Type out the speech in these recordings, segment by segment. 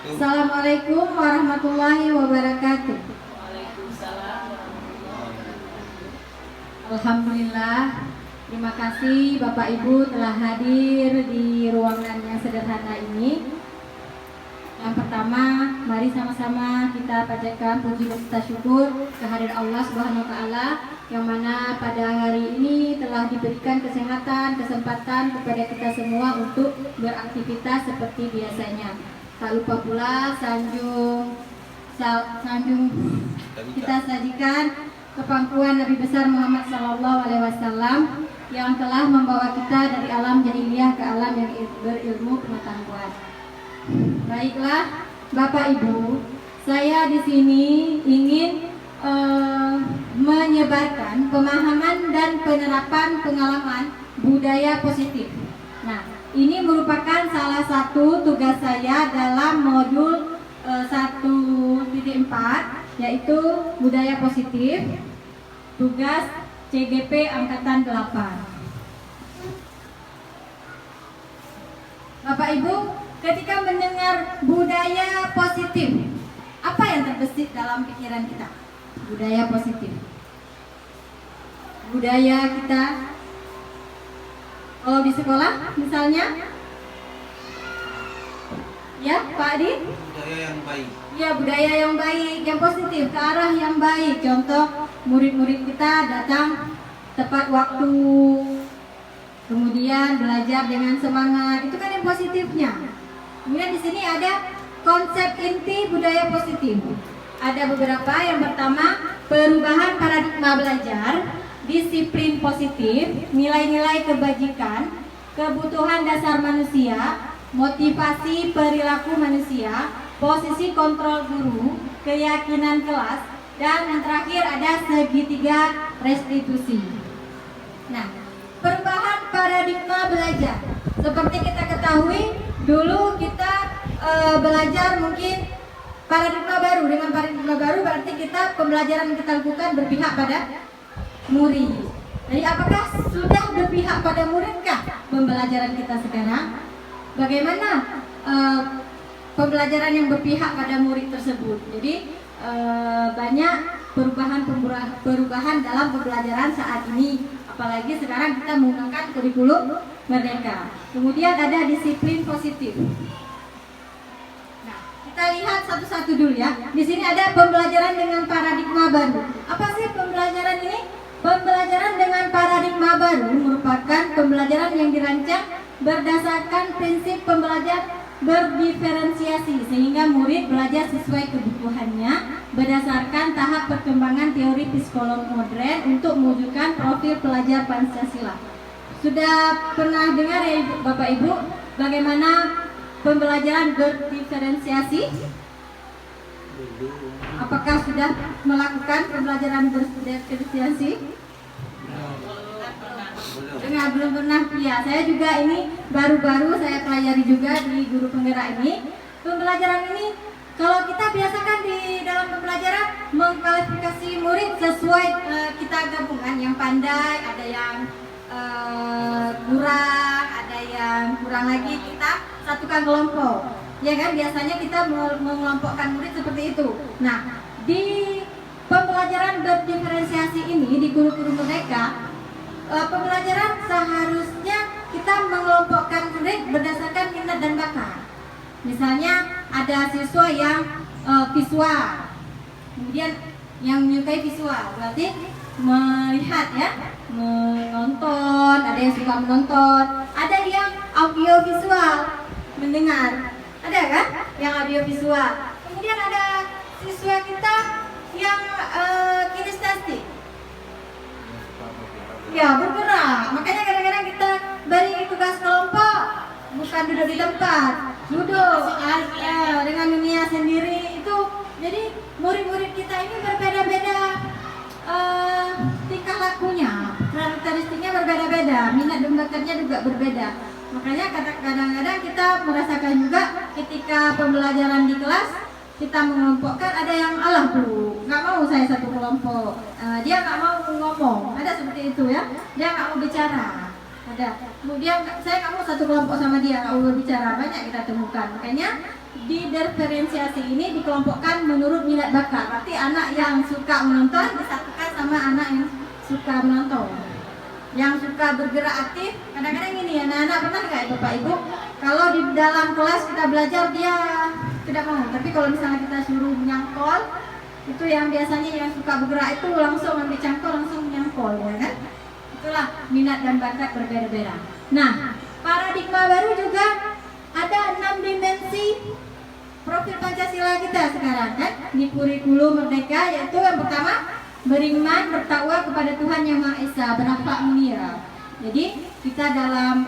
Assalamualaikum warahmatullahi wabarakatuh. Alhamdulillah, terima kasih Bapak Ibu telah hadir di ruangan yang sederhana ini. Yang pertama, mari sama-sama kita panjatkan puji dan kita syukur kehadirat Allah Subhanahu wa taala yang mana pada hari ini telah diberikan kesehatan, kesempatan kepada kita semua untuk beraktivitas seperti biasanya. Tak lupa pula sanjung kita sajikan kepangkuan Nabi besar Muhammad Sallallahu Alaihi Wasallam yang telah membawa kita dari alam jahiliyah ke alam yang berilmu pengetahuan. Baiklah, Bapak Ibu, saya di sini ingin menyebarkan pemahaman dan penerapan pengalaman budaya positif. Nah, ini merupakan salah satu tugas saya dalam modul 1.4, yaitu budaya positif, tugas CGP Angkatan 8. Bapak Ibu, ketika mendengar budaya positif, apa yang terbesit dalam pikiran kita? Budaya positif. Budaya kita, kalau di sekolah misalnya, ya Pak Adi? Budaya yang baik. Ya, budaya yang baik, yang positif, ke arah yang baik. Contoh, murid-murid kita datang tepat waktu, kemudian belajar dengan semangat, itu kan yang positifnya. Kemudian di sini ada konsep inti budaya positif. Ada beberapa. Yang pertama, perubahan paradigma belajar, disiplin positif, nilai-nilai kebajikan, kebutuhan dasar manusia, motivasi perilaku manusia, posisi kontrol guru, keyakinan kelas, dan yang terakhir ada segitiga restitusi. Nah, perubahan paradigma belajar. Seperti kita ketahui, dulu kita belajar mungkin paradigma baru. Dengan paradigma baru berarti kita pembelajaran yang kita lakukan berpihak pada murid. Jadi apakah sudah berpihak pada muridkah pembelajaran kita sekarang? Bagaimana pembelajaran yang berpihak pada murid tersebut? Jadi banyak perubahan dalam pembelajaran saat ini, apalagi sekarang kita menggunakan kurikulum merdeka. Kemudian ada disiplin positif. Nah, kita lihat satu-satu dulu ya. Di sini ada pembelajaran dengan paradigma baru. Apa sih pembelajaran ini? Pembelajaran dengan paradigma baru merupakan pembelajaran yang dirancang berdasarkan prinsip pembelajar berdiferensiasi, sehingga murid belajar sesuai kebutuhannya berdasarkan tahap perkembangan teori psikolog modern untuk mewujudkan profil pelajar Pancasila. Sudah pernah dengar ya Bapak Ibu bagaimana pembelajaran berdiferensiasi? Apakah sudah melakukan pembelajaran berdiferensiasi? Dengar, belum pernah. Ya, saya juga ini baru-baru saya pelajari juga di guru penggerak ini. Pembelajaran ini kalau kita biasakan di dalam pembelajaran mengkualifikasi murid sesuai kita gabungan, yang pandai, ada yang kurang, ada yang kurang lagi, kita satukan kelompok. Ya kan, biasanya kita mengelompokkan murid seperti itu. Nah, di pembelajaran berdiferensiasi ini di guru-guru mereka, pembelajaran seharusnya kita mengelompokkan murid berdasarkan minat dan bakat. Misalnya ada siswa yang visual, kemudian yang menyukai visual, berarti melihat ya, menonton, ada yang suka menonton, ada yang audio visual, mendengar, ada kan yang audio visual. Kemudian ada siswa kita yang kinestetik, ya bergerak. Makanya kadang-kadang kita beri tugas kelompok bukan duduk di tempat, duduk dengan dunia sendiri itu. Jadi murid-murid kita ini berbeda-beda tingkah lakunya, karakteristiknya berbeda-beda, minat dan bakatnya juga berbeda. Makanya kadang-kadang kita merasakan juga ketika pembelajaran di kelas, kita mengelompokkan, ada yang alah dulu, nggak mau saya satu kelompok, dia nggak mau ngomong, ada seperti itu ya, dia nggak mau bicara, ada. Kemudian saya nggak mau satu kelompok sama dia, nggak mau berbicara, banyak kita temukan. Makanya di diferensiasi ini dikelompokkan menurut minat bakat. Berarti anak yang suka menonton disatukan sama anak yang suka menonton. Yang suka bergerak aktif, kadang-kadang ini anak-anak pernah nggak ya Bapak Ibu, kalau di dalam kelas kita belajar dia tidak mau, tapi kalau misalnya kita suruh nyangkol, itu yang biasanya yang suka bergerak itu langsung ambil cangkol langsung nyangkol, ya kan? Itulah minat dan bakat berbeda-beda. Nah, paradigma baru juga ada 6 dimensi profil Pancasila kita sekarang kan di kurikulum Merdeka, yaitu yang pertama beriman, bertakwa kepada Tuhan Yang Maha Esa, berakhlak mulia. Jadi kita dalam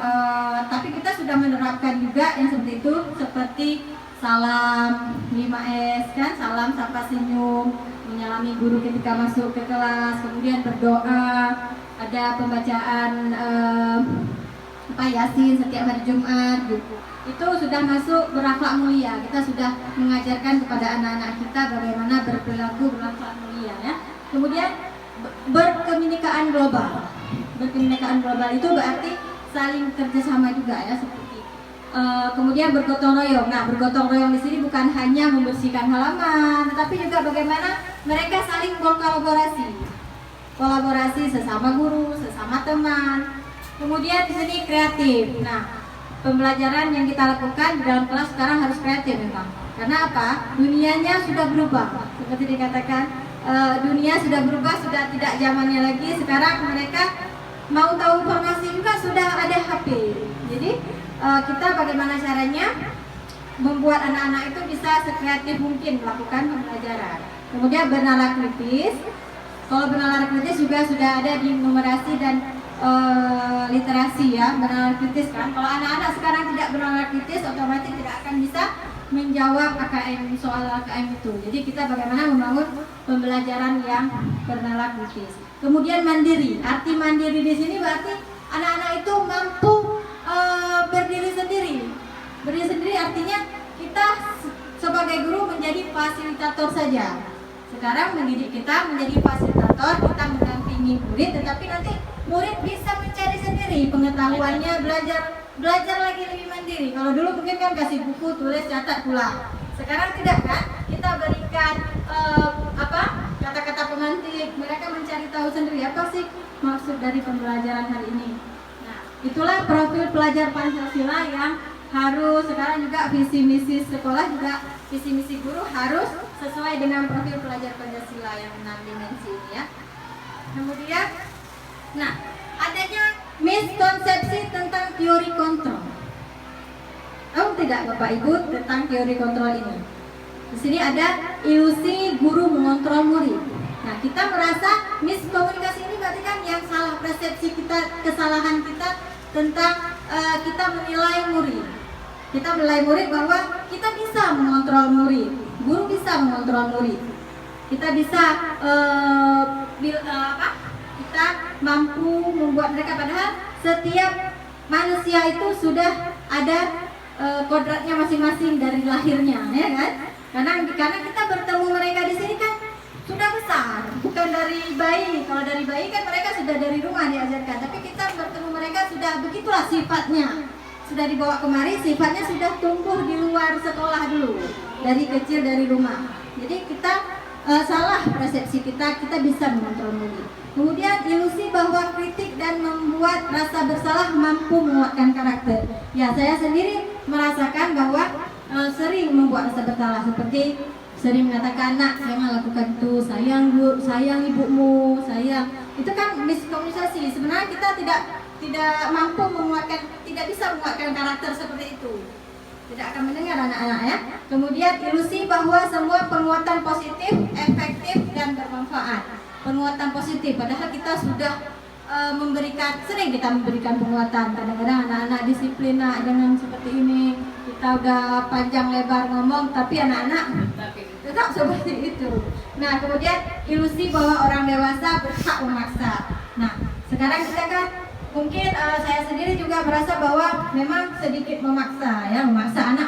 tapi kita sudah menerapkan juga yang seperti itu, seperti salam 5S kan, salam, sapa, senyum, menyalami guru ketika masuk ke kelas, kemudian berdoa, ada pembacaan Yasin setiap hari Jumat gitu. Itu sudah masuk berakhlak mulia. Kita sudah mengajarkan kepada anak-anak kita bagaimana berperilaku berakhlak mulia ya. Kemudian berkebinekaan global. Berkebinekaan global itu berarti saling kerjasama juga ya, seperti kemudian bergotong royong. Nah, bergotong royong di sini bukan hanya membersihkan halaman, tetapi juga bagaimana mereka saling berkolaborasi. Kolaborasi sesama guru, sesama teman. Kemudian di sini kreatif. Nah, pembelajaran yang kita lakukan di dalam kelas sekarang harus kreatif memang. Karena apa? Dunianya sudah berubah. Seperti dikatakan, dunia sudah berubah, sudah tidak zamannya lagi. Sekarang mereka mau tahu informasi juga sudah ada HP. Jadi kita bagaimana caranya membuat anak-anak itu bisa sekreatif mungkin melakukan pembelajaran. Kemudian bernalar kritis. Kalau bernalar kritis juga sudah ada di numerasi dan literasi ya, bernalar kritis kan. Kalau anak-anak sekarang tidak bernalar kritis, otomatis tidak akan bisa menjawab AKM, soal AKM itu. Jadi kita bagaimana membangun pembelajaran yang bernalar kritis. Kemudian mandiri. Arti mandiri di sini berarti anak-anak itu mampu berdiri sendiri. Berdiri sendiri artinya kita sebagai guru menjadi fasilitator saja. Sekarang mendidik kita menjadi fasilitator, kita mendampingi murid, tetapi nanti murid bisa mencari sendiri pengetahuannya, belajar lagi lebih mandiri. Kalau dulu mungkin kan kasih buku, tulis, catat, pulang. Sekarang tidak kan? Kita berikan kata-kata pemantik, mereka mencari tahu sendiri apa sih maksud dari pembelajaran hari ini. Nah, itulah profil pelajar Pancasila yang harus sekarang juga visi misi sekolah juga visi misi guru harus sesuai dengan profil pelajar Pancasila yang 6 dimensi ini ya. Kemudian, nah, adanya miskonsepsi tentang teori kontrol. Tahu tidak Bapak Ibu tentang teori kontrol ini? Di sini ada ilusi guru mengontrol murid. Nah, kita merasa miskomunikasi ini berarti kan yang salah persepsi kita, kesalahan kita tentang kita menilai murid. Kita menilai murid bahwa kita bisa mengontrol murid, guru bisa mengontrol murid. Kita bisa kita mampu membuat mereka, padahal setiap manusia itu sudah ada kodratnya masing-masing dari lahirnya, ya kan? Karena kita bertemu mereka di sini kan sudah besar, bukan dari bayi. Kalau dari bayi kan mereka sudah dari rumah diajarkan, tapi kita bertemu mereka sudah begitulah sifatnya. Sudah dibawa kemari, sifatnya sudah tumbuh di luar sekolah dulu, dari kecil dari rumah. Jadi kita salah persepsi kita bisa mengontrol murid. Kemudian ilusi bahwa kritik dan membuat rasa bersalah mampu menguatkan karakter. Ya, saya sendiri merasakan bahwa sering membuat rasa bersalah, seperti sering mengatakan, "Nak, jangan lakukan itu, sayang ibumu, sayang." Itu kan miskomunikasi. Sebenarnya kita tidak mampu menguatkan, tidak bisa menguatkan karakter seperti itu. Tidak akan mendengar anak-anak ya. Kemudian ilusi bahwa semua penguatan positif, efektif dan bermanfaat. Penguatan positif, padahal kita sudah sering kita memberikan penguatan. Kadang-kadang anak-anak disiplin, nak jangan seperti ini. Kita udah panjang lebar ngomong, tapi anak-anak tetap seperti itu. Nah, kemudian ilusi bahwa orang dewasa berhak memaksa. Nah, sekarang kita kan mungkin saya sendiri juga merasa bahwa memang sedikit memaksa ya, memaksa anak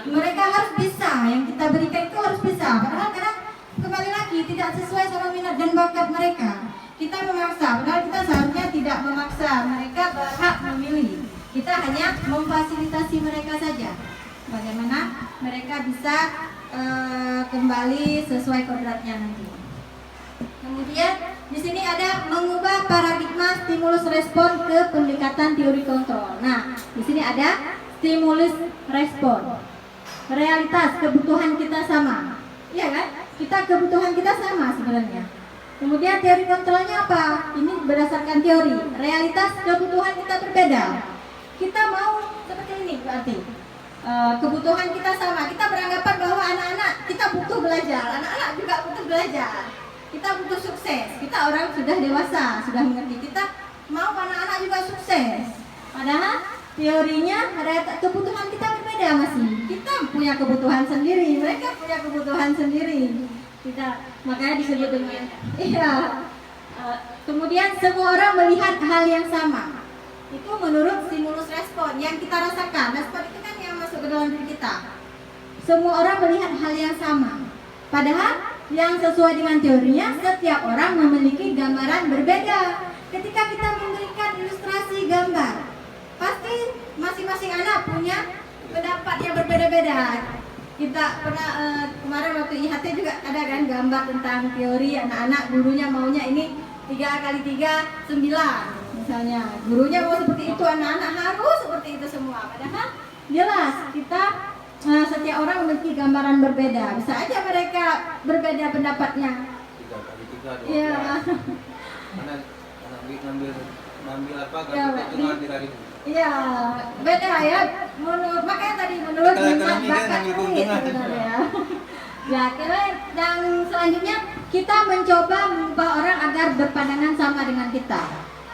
mereka harus bisa, yang kita berikan itu harus bisa. Padahal kadang kembali lagi tidak sesuai sama minat dan bakat mereka. Kita memaksa, padahal kita seharusnya tidak memaksa. Mereka berhak memilih. Kita hanya memfasilitasi mereka saja. Bagaimana mereka bisa kembali sesuai kodratnya nanti. Kemudian di sini ada mengubah paradigma stimulus respon ke pendekatan teori kontrol. Nah, di sini ada stimulus respon. Realitas kebutuhan kita sama, iya kan? Kebutuhan kita sama sebenarnya. Kemudian teori kontrolnya apa? Ini berdasarkan teori. Realitas kebutuhan kita berbeda. Kita mau seperti ini berarti. Kebutuhan kita sama. Kita beranggapan bahwa anak-anak kita butuh belajar, anak-anak juga butuh belajar. Kita butuh sukses. Kita orang sudah dewasa, sudah mengerti. Kita mau anak-anak juga sukses. Padahal teorinya kebutuhan kita berbeda masih. Kita punya kebutuhan sendiri, mereka punya kebutuhan sendiri. Makanya disebut dengan kemudian semua orang melihat hal yang sama. Itu menurut stimulus respon yang kita rasakan. Respon itu kan yang masuk ke dalam diri kita. Semua orang melihat hal yang sama. Padahal yang sesuai dengan teorinya, setiap orang memiliki gambaran berbeda. Ketika kita memberikan ilustrasi gambar, pasti masing-masing anak punya pendapat yang berbeda-beda. Kita pernah kemarin waktu IHT juga ada kan gambar tentang teori anak-anak, gurunya maunya ini 3 kali 3 9 misalnya. Gurunya mau seperti itu, anak-anak harus seperti itu semua. Padahal jelas kita setiap orang memiliki gambaran berbeda. Bisa aja mereka berbeda pendapatnya. 3 kali 3 12. Iya. Anak ngambil apa gambar cuma 3.000. Iya, beda ya. Makanya tadi menurut minat bakat sebenarnya. Ya, dan selanjutnya kita mencoba mengubah orang agar berpandangan sama dengan kita.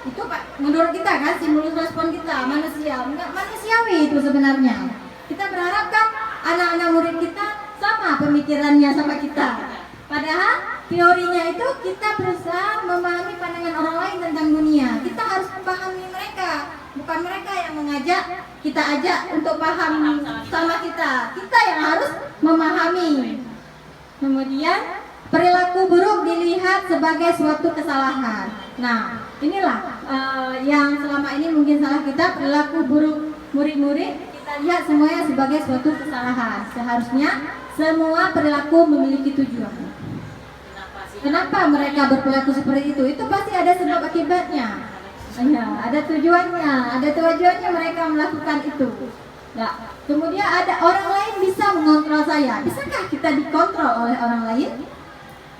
Itu Pak, menurut kita kan stimulus respon kita manusiawi itu sebenarnya. Kita berharap kan anak-anak murid kita sama pemikirannya sama kita. Padahal teorinya itu kita berusaha memahami pandangan orang lain tentang dunia. Kita harus memahami mereka, bukan mereka yang mengajak kita ajak untuk paham sama kita. Kita yang harus memahami. Kemudian perilaku buruk dilihat sebagai suatu kesalahan. Nah, inilah yang selama ini mungkin salah kita, perilaku buruk murid-murid kita lihat semuanya sebagai suatu kesalahan. Seharusnya semua perilaku memiliki tujuan. Kenapa mereka berperilaku seperti itu? Itu pasti ada sebab akibatnya. Ya, ada tujuannya mereka melakukan itu. Ya. Kemudian ada orang lain bisa mengontrol saya. Bisakah kita dikontrol oleh orang lain?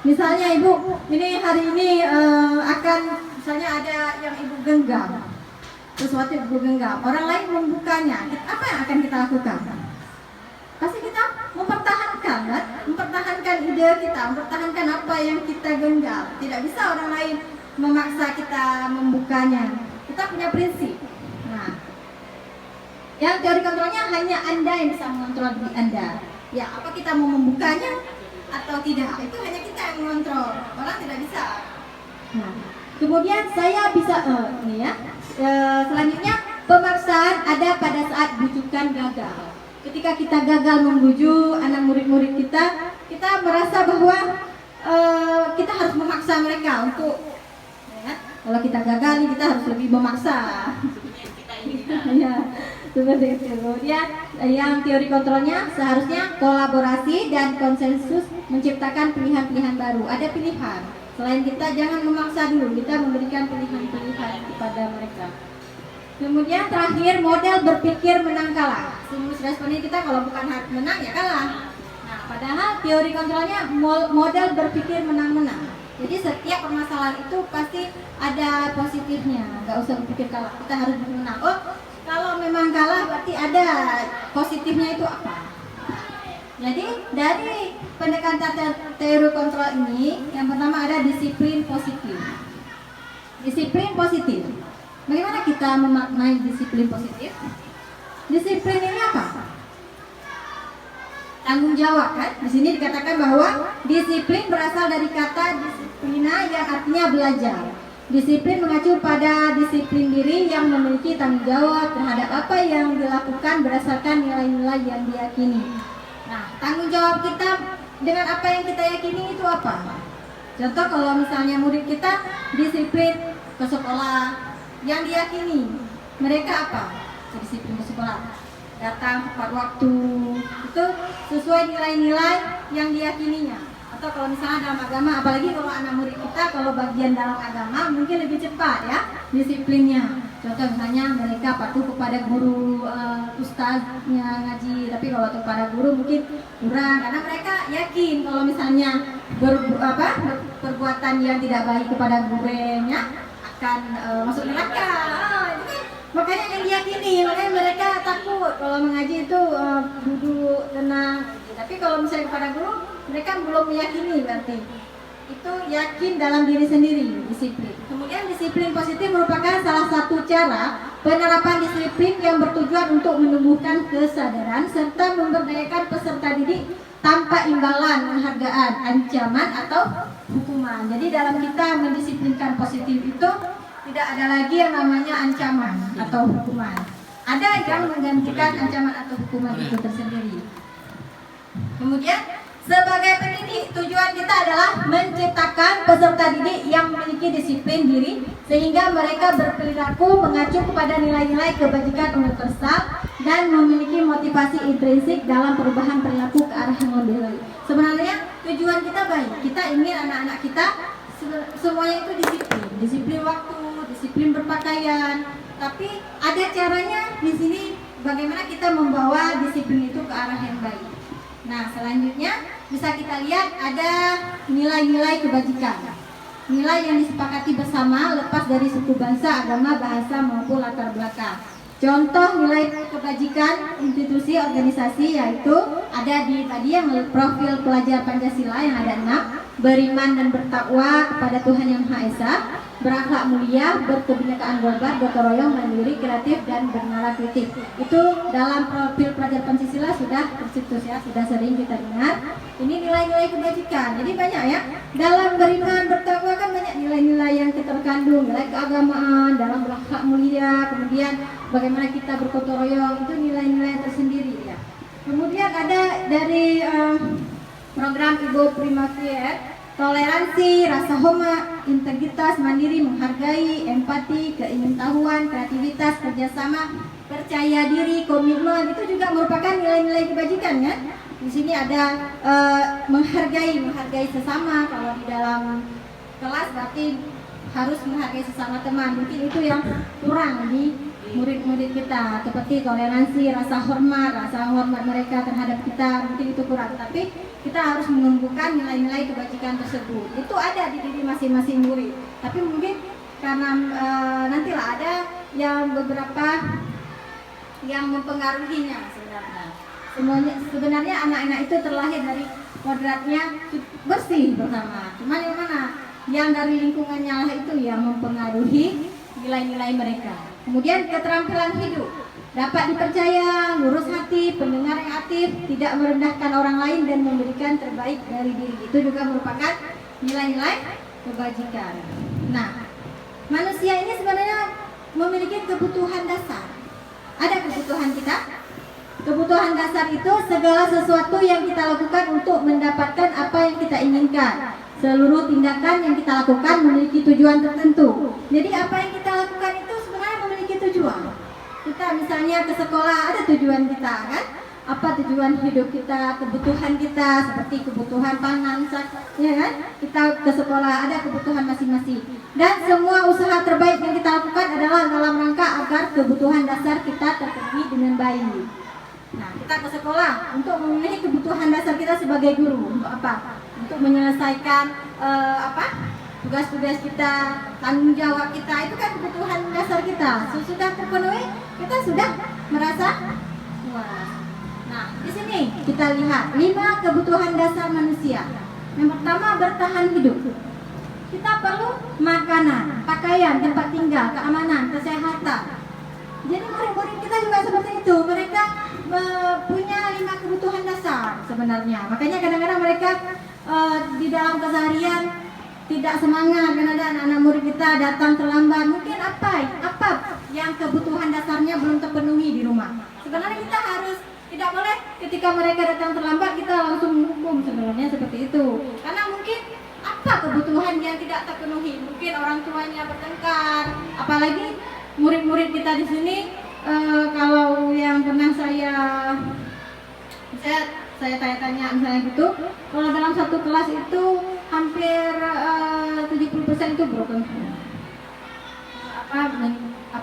Misalnya ibu, ini hari ini akan misalnya ada yang ibu genggam, sesuatu ibu genggam. Orang lain membukanya. Apa yang akan kita lakukan? Pasti kita mempertahankan, kan? Mempertahankan ide kita, mempertahankan apa yang kita genggam. Tidak bisa orang lain memaksa kita membukanya. Kita punya prinsip. Nah, yang teori kontrolnya hanya Anda yang bisa mengontrol diri Anda. Ya, apa kita mau membukanya atau tidak? Itu hanya kita yang mengontrol. Orang tidak bisa. Nah, kemudian saya bisa selanjutnya pemaksaan ada pada saat bujukan gagal. Ketika kita gagal membujuk anak murid-murid kita, kita merasa bahwa kita harus memaksa mereka untuk, ya, kalau kita gagal kita harus lebih memaksa. Ya, seperti itu. Kemudian yang teori kontrolnya seharusnya kolaborasi dan konsensus menciptakan pilihan-pilihan baru. Ada pilihan. Selain kita jangan memaksa dulu, kita memberikan pilihan-pilihan kepada mereka. Kemudian terakhir model berpikir menang kalah. Stimulus respon ini kita kalau bukan menang ya kalah. Nah, padahal teori kontrolnya model berpikir menang-menang. Jadi setiap permasalahan itu pasti ada positifnya. Nggak usah berpikir kalah. Kita harus menang. Oh, kalau memang kalah berarti ada positifnya itu apa? Jadi dari pendekatan teori kontrol ini, yang pertama ada disiplin positif. Disiplin positif. Bagaimana kita memaknai disiplin positif? Disiplin ini apa? Tanggung jawab, kan? Di sini dikatakan bahwa disiplin berasal dari kata disiplina yang artinya belajar. Disiplin mengacu pada disiplin diri yang memiliki tanggung jawab terhadap apa yang dilakukan berdasarkan nilai-nilai yang diyakini. Nah, tanggung jawab kita dengan apa yang kita yakini itu apa? Contoh kalau misalnya murid kita disiplin ke sekolah, yang diyakini mereka apa? Disiplin ke sekolah, datang tepat waktu, itu sesuai nilai-nilai yang diyakininya. Atau kalau misalnya dalam agama, apalagi kalau anak murid kita kalau bagian dalam agama mungkin lebih cepat ya disiplinnya. Contoh misalnya mereka patuh kepada guru, ustaznya ngaji, tapi kalau kepada guru mungkin kurang karena mereka yakin kalau misalnya perbuatan yang tidak baik kepada gurunya akan masuk neraka. Itu kan makanya yang diyakini, makanya mereka takut kalau mengaji itu duduk tenang. Tapi kalau misalnya kepada guru mereka belum meyakini, berarti itu yakin dalam diri sendiri, disiplin. Kemudian disiplin positif merupakan salah satu cara penerapan disiplin yang bertujuan untuk menumbuhkan kesadaran serta memberdayakan peserta didik tanpa imbalan, penghargaan, ancaman atau hukuman. Jadi dalam kita mendisiplinkan positif itu tidak ada lagi yang namanya ancaman atau hukuman. Ada yang menggantikan ancaman atau hukuman itu tersendiri. Kemudian sebagai pendidik, tujuan kita adalah menciptakan peserta didik yang memiliki disiplin diri sehingga mereka berperilaku mengacu kepada nilai-nilai kebajikan universal dan memiliki motivasi intrinsik dalam perubahan perilaku ke arah yang lebih baik. Sebenarnya tujuan kita baik. Kita ingin anak-anak kita semuanya itu disiplin, disiplin waktu, disiplin berpakaian. Tapi ada caranya di sini bagaimana kita membawa disiplin itu ke arah yang baik. Nah, selanjutnya bisa kita lihat ada nilai-nilai kebajikan. Nilai yang disepakati bersama lepas dari suku bangsa, agama, bahasa maupun latar belakang. Contoh nilai kebajikan institusi organisasi yaitu ada di tadi yang profil pelajar Pancasila yang ada 6, beriman dan bertakwa kepada Tuhan Yang Maha Esa, berakhlak mulia, berkebinekaan global, gotong royong, mandiri, kreatif dan bernalar kritik. Itu dalam profil pelajar Pancasila sudah tersitus ya, sudah sering kita dengar. Ini nilai-nilai kebajikan. Jadi banyak ya. Dalam beriman bertakwa kan banyak nilai-nilai yang terkandung, nilai keagamaan, dalam berakhlak mulia, kemudian bagaimana kita bergotong royong, itu nilai-nilai tersendiri ya. Kemudian ada dari program Ibu Primavier, toleransi, rasa hormat, integritas, mandiri, menghargai, empati, keingintahuan, kreativitas, kerjasama, percaya diri, komitmen, itu juga merupakan nilai-nilai kebajikan ya. Di sini ada menghargai sesama. Kalau di dalam kelas berarti harus menghargai sesama teman. Mungkin itu yang kurang di murid-murid kita, seperti toleransi, rasa hormat mereka terhadap kita, mungkin itu kurang. Tapi kita harus menumbuhkan nilai-nilai kebajikan tersebut. Itu ada di diri masing-masing murid. Tapi mungkin karena nantilah ada yang beberapa yang mempengaruhinya sebenarnya anak-anak itu terlahir dari kodratnya bersih bersama. Cuman yang mana? Yang dari lingkungannya lah itu yang mempengaruhi nilai-nilai mereka. Kemudian keterampilan hidup, dapat dipercaya, lurus hati, pendengar yang aktif, tidak merendahkan orang lain dan memberikan terbaik dari diri. Itu juga merupakan nilai-nilai kebajikan. Nah, manusia ini sebenarnya memiliki kebutuhan dasar. Ada kebutuhan kita. Kebutuhan dasar itu segala sesuatu yang kita lakukan untuk mendapatkan apa yang kita inginkan. Seluruh tindakan yang kita lakukan memiliki tujuan tertentu. Jadi apa yang kita lakukan itu sebenarnya memiliki tujuan. Kita misalnya ke sekolah ada tujuan kita kan? Apa tujuan hidup kita, kebutuhan kita seperti kebutuhan pangan, ya kan? Kita ke sekolah ada kebutuhan masing-masing. Dan semua usaha terbaik yang kita lakukan adalah dalam rangka agar kebutuhan dasar kita terpenuhi dengan baik. Nah, kita ke sekolah untuk memenuhi kebutuhan dasar kita sebagai guru. Untuk apa? Untuk menyelesaikan tugas-tugas kita, tanggung jawab kita, itu kan kebutuhan dasar kita. Sudah terpenuhi, kita sudah merasa puas. Nah, di sini kita lihat 5 kebutuhan dasar manusia. Yang pertama, bertahan hidup. Kita perlu makanan, pakaian, tempat tinggal, keamanan, kesehatan. Jadi murid-murid kita juga seperti itu. Mereka punya 5 kebutuhan dasar sebenarnya. Makanya kadang-kadang mereka di dalam keseharian tidak semangat karena ada anak-anak murid kita datang terlambat. Mungkin apa yang kebutuhan dasarnya belum terpenuhi di rumah. Sebenarnya kita harus tidak boleh ketika mereka datang terlambat kita langsung menghukum, sebenarnya seperti itu. Karena mungkin apa kebutuhan yang tidak terpenuhi? Mungkin orang tuanya bertengkar, apalagi murid-murid kita di sini. Kalau yang pernah saya saya tanya-tanya misalnya gitu, kalau dalam satu kelas itu hampir 70% itu broken home.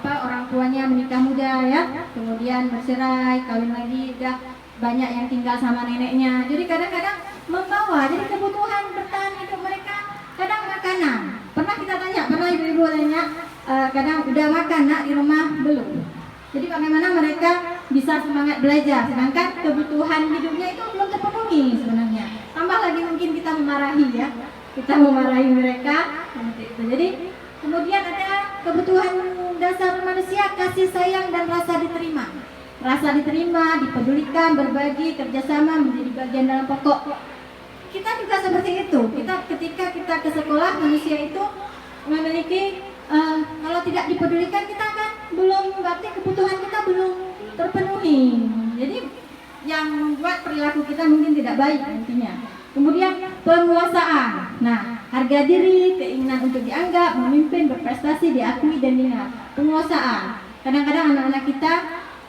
Orang tuanya menikah muda ya, kemudian bercerai, kawin lagi, udah banyak yang tinggal sama neneknya. Jadi kadang-kadang membawa, jadi kebutuhan bertahan hidup mereka kadang makanan. Pernah kita tanya, pernah ibu-ibu tanya, kadang udah makan nak di rumah belum. Jadi bagaimana mereka bisa semangat belajar, sedangkan kebutuhan hidupnya itu belum terpenuhi sebenarnya. Tambah lagi mungkin kita memarahi ya, kita memarahi mereka. Jadi kemudian ada kebutuhan dasar manusia, kasih sayang dan rasa diterima. Rasa diterima, dipedulikan, berbagi, kerjasama menjadi bagian dalam pokok. Kita juga seperti itu. Ketika kita ke sekolah, manusia itu memiliki kalau tidak dipedulikan kita kan belum, berarti kebutuhan kita belum terpenuhi. Jadi yang membuat perilaku kita mungkin tidak baik nantinya. Kemudian penguasaan. Nah, harga diri, keinginan untuk dianggap, memimpin, berprestasi, diakui dan diingat. Penguasaan. Kadang-kadang anak-anak kita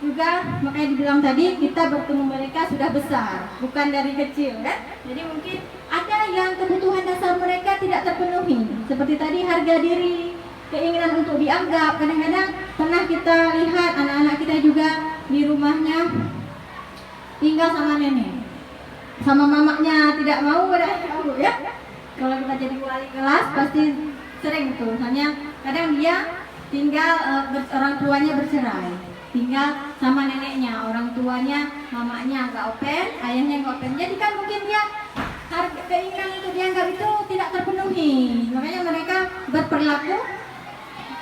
juga, makanya dibilang tadi kita bertemu mereka sudah besar, bukan dari kecil kan. Jadi mungkin ada yang kebutuhan dasar mereka tidak terpenuhi. Seperti tadi harga diri, keinginan untuk dianggap. Kadang-kadang pernah kita lihat anak-anak kita juga di rumahnya tinggal sama nenek, sama mamanya tidak mau ya. Kalau kita jadi wali kelas pasti sering tuh, misalnya kadang dia tinggal orang tuanya bercerai, tinggal sama neneknya, orang tuanya, mamanya nggak open, ayahnya nggak open. Jadi kan mungkin dia keinginan untuk dianggap itu tidak terpenuhi, makanya mereka berperilaku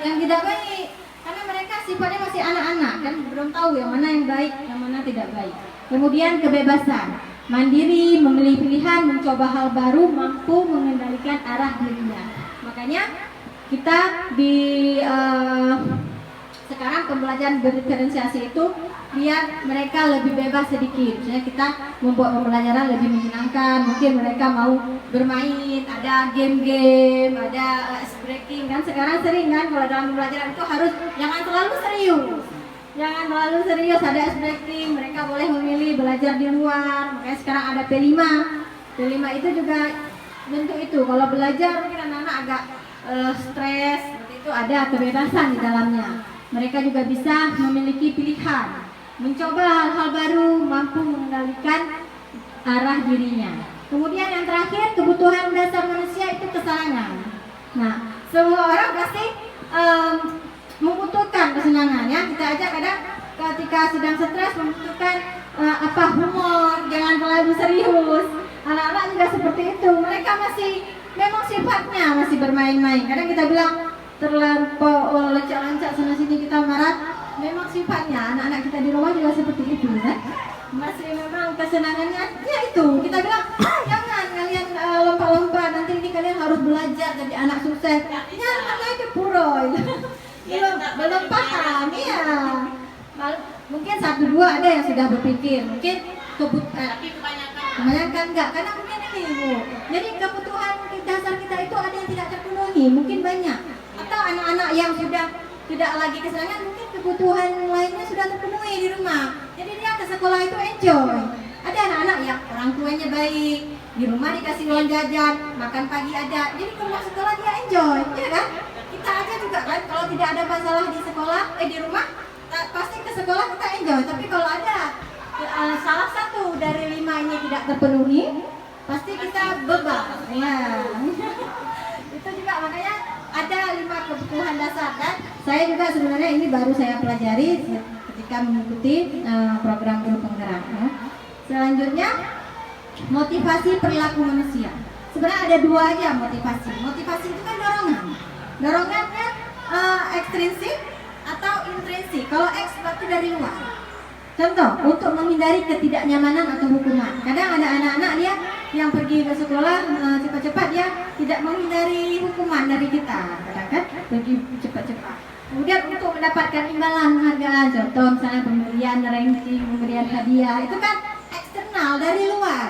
yang tidak baik, karena mereka sifatnya masih anak-anak kan, belum tahu yang mana yang baik, yang mana tidak baik. Kemudian kebebasan, mandiri, memilih pilihan, mencoba hal baru, mampu mengendalikan arah dirinya. Makanya kita di sekarang pembelajaran berdiferensiasi itu biar mereka lebih bebas sedikit. Misalnya kita membuat pembelajaran lebih menyenangkan, mungkin mereka mau bermain, ada game-game, ada ice breaking kan. Sekarang sering kan kalau dalam pembelajaran itu harus jangan terlalu serius. Jangan terlalu serius, ada ice breaking, mereka boleh memilih belajar di luar. Makanya sekarang ada P5. P5 itu juga bentuk itu. Kalau belajar mungkin anak-anak agak stres, seperti itu ada kebebasan di dalamnya. Mereka juga bisa memiliki pilihan, mencoba hal-hal baru, mampu mengendalikan arah dirinya. Kemudian yang terakhir, kebutuhan dasar manusia itu kesenangan. Nah, semua orang pasti membutuhkan kesenangan ya. Kita aja kadang ketika sedang stres membutuhkan humor, jangan terlalu serius. Anak-anak juga seperti itu. Mereka masih memang sifatnya masih bermain-main. Kadang kita bilang terlampau loncak-loncak sana sini, kita marah. Memang sifatnya anak-anak kita di rumah juga seperti itu ya. Masih memang kesenangannya ya itu. Kita bilang jangan kalian lompat-lompat, nanti ini kalian harus belajar jadi anak sukses. Ya anak itu puro. belum paham ya. Mungkin 1-2 ada yang sudah berpikir, mungkin kebanyakan enggak, karena mungkin ini Bu. Jadi kebutuhan dasar kita itu ada yang tidak terpenuhi, mungkin banyak. Atau anak-anak yang sudah tidak lagi kesenangan, mungkin kebutuhan lainnya sudah terpenuhi di rumah. Jadi dia ke sekolah itu enjoy. Ada anak-anak yang orang tuanya baik, di rumah dikasih uang jajan, makan pagi ada. Jadi kalau sekolah dia enjoy, ya kan? Kita aja juga kan, kalau tidak ada masalah di sekolah, di rumah, pasti ke sekolah kita enjoy. Tapi kalau ada salah satu dari 5 ini tidak terpenuhi, pasti kita beban. Ya. Itu juga makanya ada 5 kebutuhan dasar, dan saya juga sebenarnya ini baru saya pelajari ketika mengikuti program guru penggerak. Ya. Selanjutnya motivasi perilaku manusia. Sebenarnya ada 2 aja motivasi. Motivasi itu kan dorongan. Dorongannya ekstrinsik atau intrinsik. Kalau X berarti dari luar. Contoh, untuk menghindari ketidaknyamanan atau hukuman. Kadang ada anak-anak dia yang pergi ke sekolah cepat-cepat, dia tidak menghindari hukuman dari kita. Kadang kan pergi cepat-cepat. Kemudian untuk mendapatkan imbalan penghargaan, contoh misalnya pemberian ranking, pemberian hadiah, itu kan eksternal dari luar.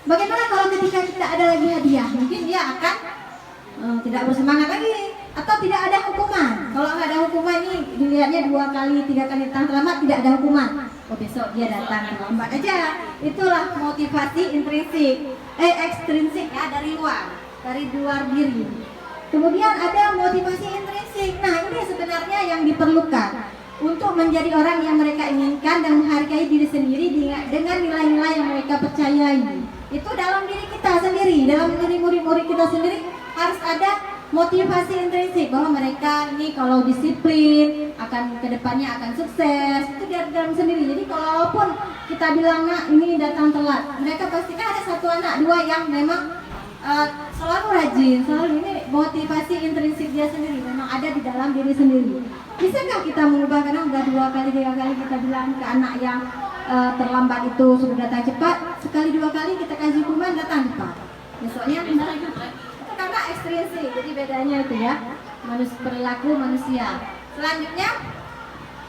Bagaimana kalau ketika kita ada lagi hadiah? Mungkin dia akan tidak bersemangat lagi, atau tidak ada hukuman. Kalau nggak ada hukuman ini dilihatnya 2 kali 3 kali tahan selamat, tidak ada hukuman. oh besok dia datang terlambat aja. Itulah motivasi ekstrinsik ya, dari luar diri. Kemudian ada motivasi intrinsik. Nah, ini sebenarnya yang diperlukan untuk menjadi orang yang mereka inginkan dan menghargai diri sendiri dengan nilai-nilai yang mereka percayai. Itu dalam diri kita sendiri, dalam diri murid-murid kita sendiri harus ada motivasi intrinsik bahwa mereka ini kalau disiplin akan kedepannya akan sukses. Itu dari dalam sendiri. Jadi kalaupun kita bilang nak ini datang telat, mereka pastikan ada satu anak dua yang memang selalu rajin, selalu. Ini motivasi intrinsik dia sendiri, memang ada di dalam diri sendiri. Bisakah kita mengubah? Kadang udah 2 kali 3 kali kita bilang ke anak yang terlambat itu sudah datang cepat, sekali 2 kali kita kasih hukuman datang cepat, besoknya benar itu karena ekstrinsik. Jadi bedanya itu ya, perilaku manusia. Selanjutnya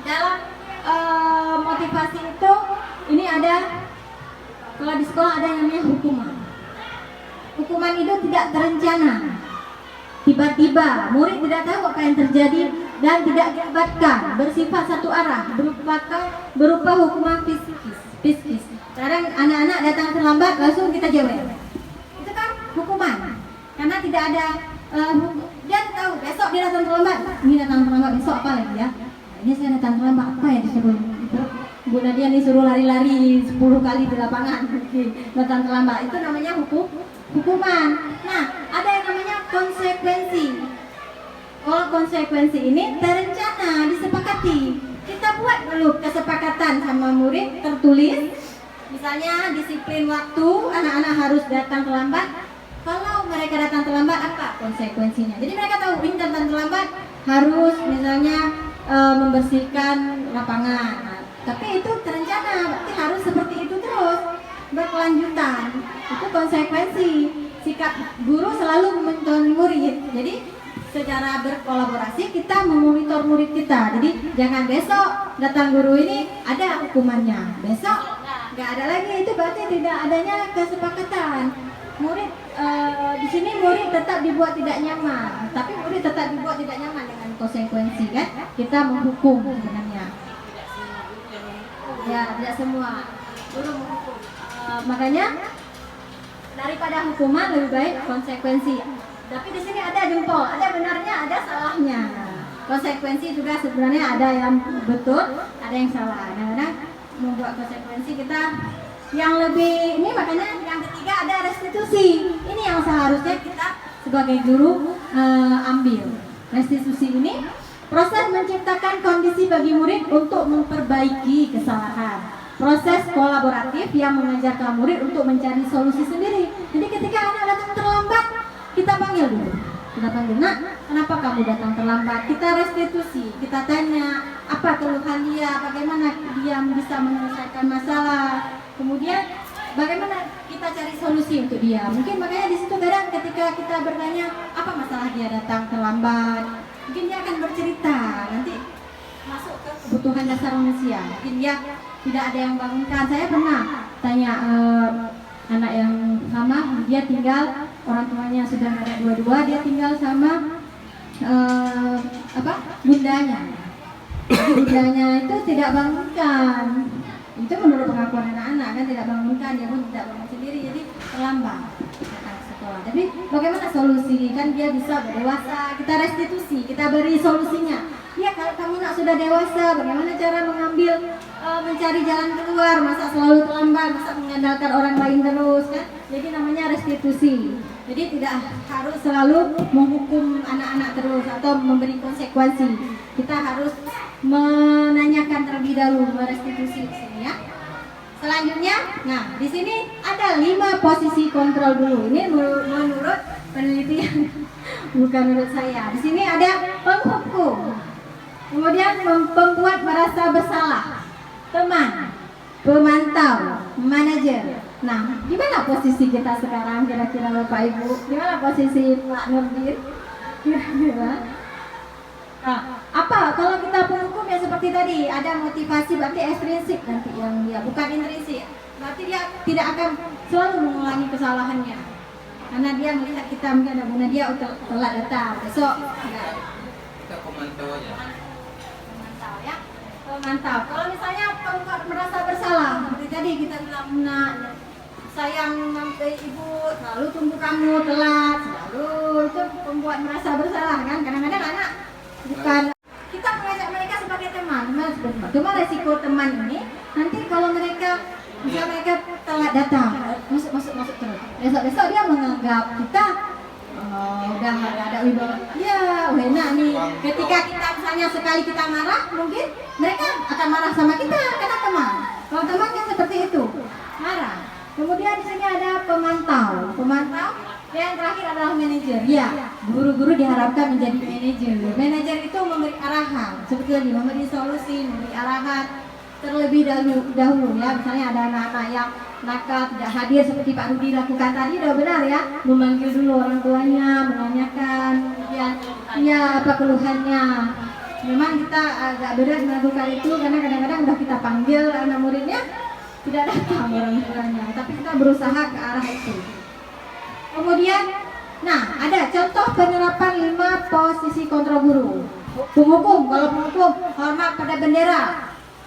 dalam motivasi itu ini ada, kalau di sekolah ada yang namanya hukuman. Hukuman itu tidak terencana, tiba-tiba murid tidak tahu apa yang terjadi dan tidak dilibatkan, bersifat satu arah, berupa hukuman fiskis. Sekarang anak-anak datang terlambat langsung kita jawab, itu kan hukuman karena tidak ada dia tahu besok dia datang terlambat, ini datang terlambat besok apa lagi ya, ini saya datang terlambat apa ya disuruh Bu Nadia nih suruh lari-lari 10 kali di lapangan datang terlambat, itu namanya hukuman. Nah, ada yang namanya konsekuensi. Kalau konsekuensi ini terencana, disepakati. Kita buat dulu kesepakatan sama murid, tertulis. Misalnya disiplin waktu, anak-anak harus datang terlambat. Kalau mereka datang terlambat, apa konsekuensinya? Jadi mereka tahu ini datang terlambat harus misalnya membersihkan lapangan. Nah, tapi itu terencana, berarti harus seperti itu terus, berkelanjutan. Itu konsekuensi. Sikap guru selalu memonitor murid. Jadi secara berkolaborasi kita memonitor murid kita. Jadi jangan besok datang guru ini ada hukumannya, besok nggak ada lagi. Itu berarti tidak adanya kesepakatan. Murid di sini murid tetap dibuat tidak nyaman, tapi murid tetap dibuat tidak nyaman dengan konsekuensi kan? Kita menghukum sebenarnya. Ya, tidak semua guru menghukum. Makanya daripada hukuman lebih baik konsekuensi. Tapi di sini ada jempol, ada benarnya, ada salahnya. Konsekuensi juga sebenarnya ada yang betul, ada yang salah. Kadang-kadang membuat konsekuensi kita yang lebih ini, makanya yang ketiga ada restitusi. Ini yang seharusnya kita sebagai guru ambil. Restitusi ini proses menciptakan kondisi bagi murid untuk memperbaiki kesalahan. Proses kolaboratif yang mengajarkan murid untuk mencari solusi sendiri. Jadi ketika anak datang terlambat, kita panggil dulu. Kita panggil, nak, kenapa kamu datang terlambat? Kita restitusi, kita tanya apa keluhan dia, bagaimana dia bisa menyelesaikan masalah. Kemudian bagaimana kita cari solusi untuk dia. Mungkin makanya di situ kadang ketika kita bertanya apa masalah dia datang terlambat, mungkin dia akan bercerita. Nanti masuk ke kebutuhan dasar manusia. Mungkin dia tidak ada yang bangunkan. Saya pernah tanya anak yang sama, dia tinggal, orang tuanya sudah ada dua-dua, dia tinggal sama bundanya. Jadi bundanya itu tidak bangunkan. Itu menurut pengakuan anak-anak kan, tidak bangunkan, dia pun tidak bangun sendiri, jadi terlambat datang ke sekolah. Tapi bagaimana solusi? Kan dia bisa berdewasa, kita restitusi, kita beri solusinya. Ya, kalau kamu nak sudah dewasa, bagaimana cara mengambil mencari jalan keluar, masa selalu terlambat, masa mengandalkan orang lain terus kan? Jadi namanya restitusi. Jadi tidak harus selalu menghukum anak-anak terus atau memberi konsekuensi. Kita harus menanyakan terlebih dahulu, merestitusi di sini ya. Selanjutnya, nah di sini ada 5 posisi kontrol dulu. Ini menurut penelitian, bukan menurut saya. Di sini ada penghukum, kemudian pembuat merasa bersalah, teman, pemantau, manajer. Nah, di mana posisi kita sekarang kira-kira Bapak Ibu? Di mana posisi Pak Nurdin? Kira-kira? Nah, apa kalau kita penghukum ya seperti tadi, ada motivasi, berarti ekstrinsik nanti yang dia, bukan intrinsik. Berarti dia tidak akan selalu mengulangi kesalahannya. Karena dia melihat kita mungkin ada guna dia telat datang besok. Kita pemantau aja. Pemantau ya. Mantap. Kalau misalnya kamu merasa bersalah, seperti tadi kita bilang, nak sayang sampai ibu selalu tunggu kamu telat, selalu itu membuat merasa bersalah kan. Kadang-kadang anak bukan kita mengajak mereka sebagai teman, cuma resiko teman ini nanti kalau mereka misalnya mereka telat datang, masuk terus. Besok dia menganggap kita udah nggak ada wibawa. Ya, enak nih. Ketika kita misalnya sekali kita marah, mungkin mereka akan marah sama kita karena teman. Kalau teman kan seperti itu, marah. Kemudian di sini ada pemantau. Pemantau yang terakhir adalah manajer. Ya, guru-guru diharapkan menjadi manajer. Manajer itu memberi arahan, seperti tadi memberi solusi, memberi arahan terlebih dahulu ya. Misalnya ada anak-anak yang nakal tidak hadir seperti Pak Rudi lakukan tadi, udah benar ya, memanggil dulu orang tuanya, menanyakan kemudian ya apa keluhannya. Memang kita agak berat melakukan itu karena kadang-kadang udah kita panggil anak muridnya tidak datang orang tuanya, tapi kita berusaha ke arah itu. Kemudian, nah ada contoh penerapan 5 posisi kontrol guru. Penghukum, kalau penghukum hormat pada bendera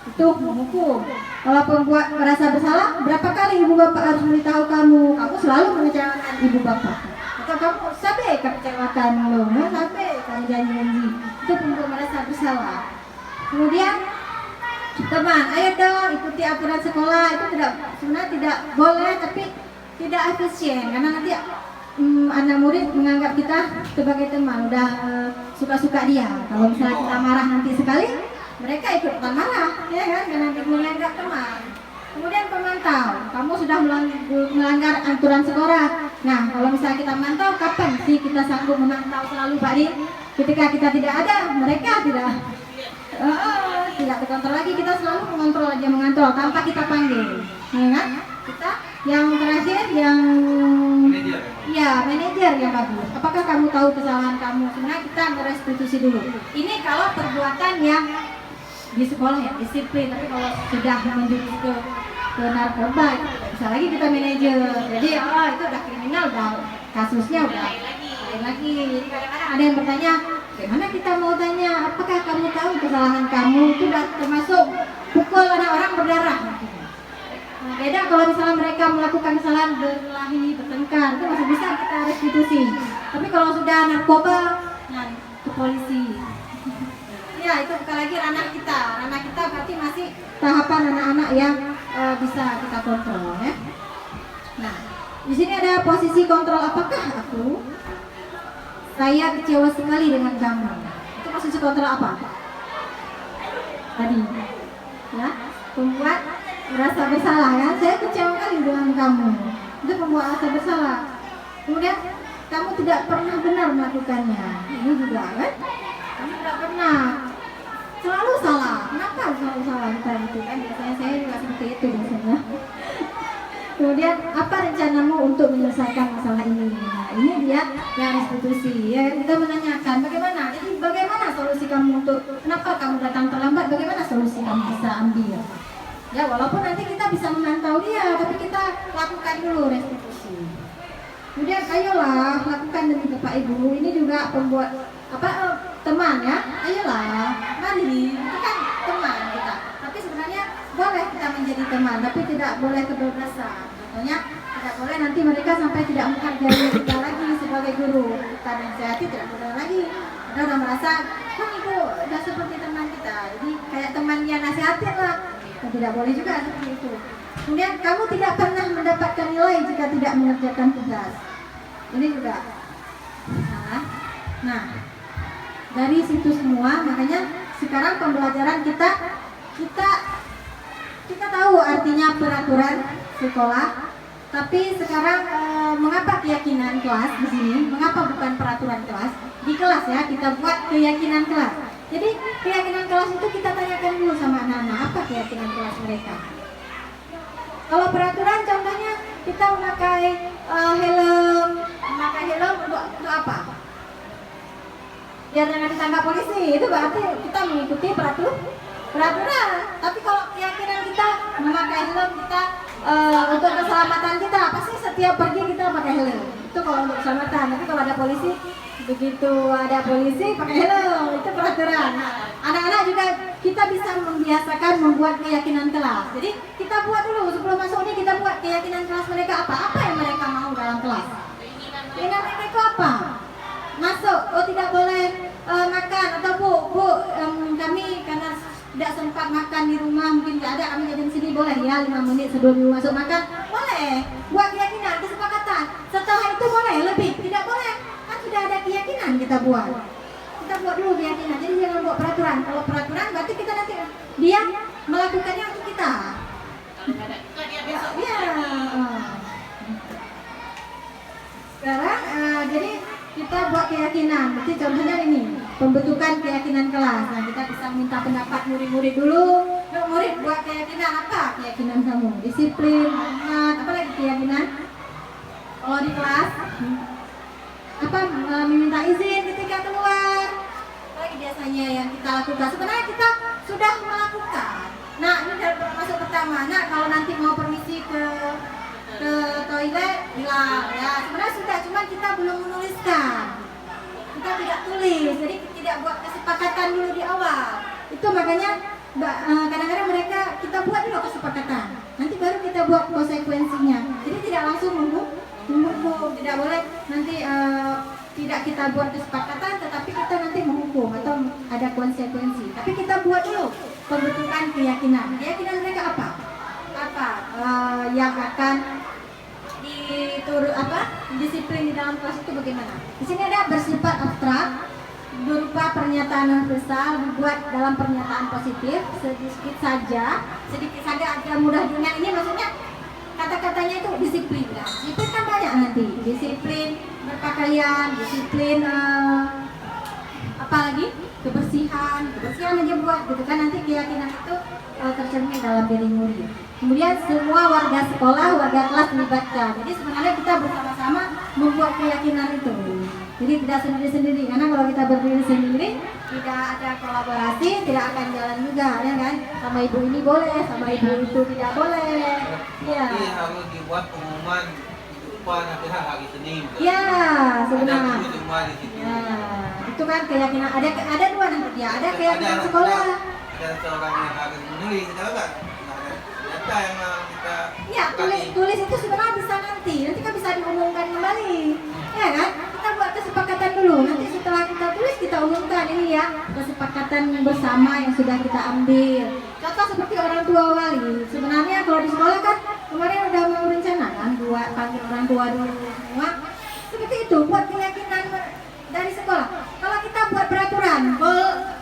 itu menghukum. Kalau pembuat merasa bersalah, berapa kali ibu bapak harus memberitahu kamu selalu mengecewakan ibu bapak, atau kamu sampai kecewakan lo, sampai kamu janji-janji, itu pembuat merasa bersalah. Kemudian teman, ayo dong ikuti aturan sekolah, itu sebenarnya tidak boleh, tapi tidak efisien karena nanti anak murid menganggap kita sebagai teman, udah suka-suka dia. Kalau misalnya kita marah nanti sekali, mereka ikutan marah, ya kan? Karena menganggap teman. Kemudian pemantau, kamu sudah melanggar aturan sekolah. Nah, kalau misalnya kita memantau, kapan sih kita sanggup memantau selalu, Pak Di? Ketika kita tidak ada, mereka tidak terkontrol lagi. Kita selalu mengontrol tanpa kita panggil. Ya kan? Kita yang terakhir yang manajer yang bagus. Apakah kamu tahu kesalahan kamu? Sebenarnya kita merestitusi dulu. Ini kalau perbuatan yang di sekolah ya disiplin, tapi kalau sudah menjurus ke narkoba itu bisa lagi kita manajer. Jadi itu udah kriminal, udah kasusnya udah lain lagi. Jadi kadang-kadang ada yang bertanya, bagaimana kita mau tanya, apakah kamu tahu kesalahan kamu itu udah termasuk pukul anak orang berdarah. Nah, beda kalau misalnya mereka melakukan kesalahan berkelahi, bertengkar, itu masih bisa kita restitusi. Tapi kalau sudah narkoba, nah ke polisi. Ya, itu bukan lagi ranah kita. Ranah kita berarti masih tahapan anak-anak yang bisa kita kontrol ya. Nah, di sini ada posisi kontrol. Apakah saya kecewa sekali dengan kamu? Itu posisi kontrol apa? Tadi ya, membuat merasa bersalah ya. Saya kecewa sekali dengan kamu. Itu membuat rasa bersalah. Kemudian kamu tidak pernah benar melakukannya. Ini juga kan? Kamu tidak pernah, selalu salah. Kenapa selalu salah? Kita itu kan biasanya saya juga seperti itu biasanya. Kemudian apa rencanamu untuk menyelesaikan masalah ini? Nah, ini dia yang restitusi. Ya, kita menanyakan bagaimana. Jadi bagaimana solusi kamu untuk kenapa kamu datang terlambat? Bagaimana solusi kamu bisa ambil? Ya, walaupun nanti kita bisa memantau dia, tapi kita lakukan dulu restitusi. Kemudian ayolah lakukan demi Bapak Ibu. Ini juga pembuat teman ya. Ayolah, mari, itu kan teman kita. Tapi sebenarnya boleh kita menjadi teman, tapi tidak boleh kebablasan. Contohnya tidak boleh nanti mereka sampai tidak menghargai kita lagi sebagai guru. Kita nasihati tidak boleh lagi. Kita udah merasa, kan itu udah seperti teman kita. Jadi kayak teman yang nasihatin lah. Tidak boleh juga seperti itu. Kemudian kamu tidak pernah mendapatkan nilai jika tidak mengerjakan tugas. Ini juga salah. Nah, dari situ semua, makanya sekarang pembelajaran kita tahu artinya peraturan sekolah. Tapi sekarang mengapa keyakinan kelas di sini? Mengapa bukan peraturan kelas? Di kelas ya, kita buat keyakinan kelas. Jadi keyakinan kelas itu kita tanyakan dulu sama anak-anak, apa keyakinan kelas mereka. Kalau peraturan contohnya kita memakai helm untuk apa? Biar jangan ditangkap polisi, itu berarti kita mengikuti peraturan. Tapi kalau keyakinan kita memakai helm kita untuk keselamatan kita, pasti setiap pergi kita pakai helm. Itu kalau untuk keselamatan. Tapi kalau ada polisi begitu ada polisi pakai helm, itu peraturan. Anak-anak juga kita bisa membiasakan membuat keyakinan kelas. Jadi kita buat dulu sebelum masuk ini, kita buat keyakinan kelas mereka apa yang mereka mau dalam kelas. Keinginan mereka itu apa? Masuk, oh tidak boleh makan, atau bu kami karena tidak sempat makan di rumah, mungkin tidak ada, kami jajan sini boleh ya 5 menit sebelum masuk makan, boleh. Buat keyakinan, kesepakatan. Setelah itu boleh, lebih tidak boleh. Kan sudah ada keyakinan kita buat. Kita buat dulu keyakinan. Jadi jangan buat peraturan. Kalau peraturan berarti kita nanti dia melakukannya untuk kita. Ya. Sekarang jadi kita buat keyakinan. Berarti contohnya ini pembentukan keyakinan kelas. Nah, kita bisa minta pendapat murid-murid dulu. Yuk murid buat keyakinan apa? Keyakinan kamu disiplin, hormat, apa lagi keyakinan? Kalau di kelas apa meminta izin ketika keluar. Apa lagi biasanya yang kita lakukan? Sebenarnya kita sudah melakukan. Nah, ini dari masuk pertama. Nah, kalau nanti mau permisi ke toilet bilang ya sebenarnya sudah, cuma kita belum menuliskan, kita tidak tulis, jadi tidak buat kesepakatan dulu di awal. Itu makanya kadang-kadang mereka kita buat dulu kesepakatan, nanti baru kita buat konsekuensinya. Jadi tidak langsung menghukum, tidak boleh nanti tidak kita buat kesepakatan tetapi kita nanti menghukum atau ada konsekuensi. Tapi kita buat dulu pembentukan keyakinan mereka apa yang akan disiplin di dalam kelas itu bagaimana. Di sini ada bersifat abstrak berupa pernyataan universal, dibuat dalam pernyataan positif sedikit saja agar mudah diingat. Ini maksudnya kata-katanya itu disiplin. Nah, disiplin kan banyak nanti, disiplin berpakaian, disiplin apalagi kebersihan aja buat gitu kan, nanti keyakinan itu tercermin dalam diri murid. Kemudian semua warga sekolah, warga kelas dilibatkan. Jadi sebenarnya kita bersama-sama membuat keyakinan itu. Jadi tidak sendiri-sendiri, karena kalau kita berdiri sendiri tidak ada kolaborasi, tidak akan jalan juga, ya kan? Sama ibu ini boleh, sama ibu itu tidak boleh. Ya. Jadi harus dibuat pengumuman di depan nanti hari Senin. Ya, sebenarnya. Ada semua di situ. Ya, itu kan keyakinan. Ada dua nanti ya, ada keyakinan sekolah. Ada seorang yang harus menulis, ada enggak? Data yang kita ya, tulis itu sebenarnya bisa nanti kan bisa diumumkan kembali, ya kan? Kita buat kesepakatan dulu, nanti setelah kita tulis kita umumkan ini ya kesepakatan bersama yang sudah kita ambil. Contoh seperti orang tua wali, sebenarnya kalau di sekolah kan kemarin udah mau rencanakan buat panggil orang tua dulu semua, seperti itu buat keyakinan dari sekolah. Kalau kita buat peraturan,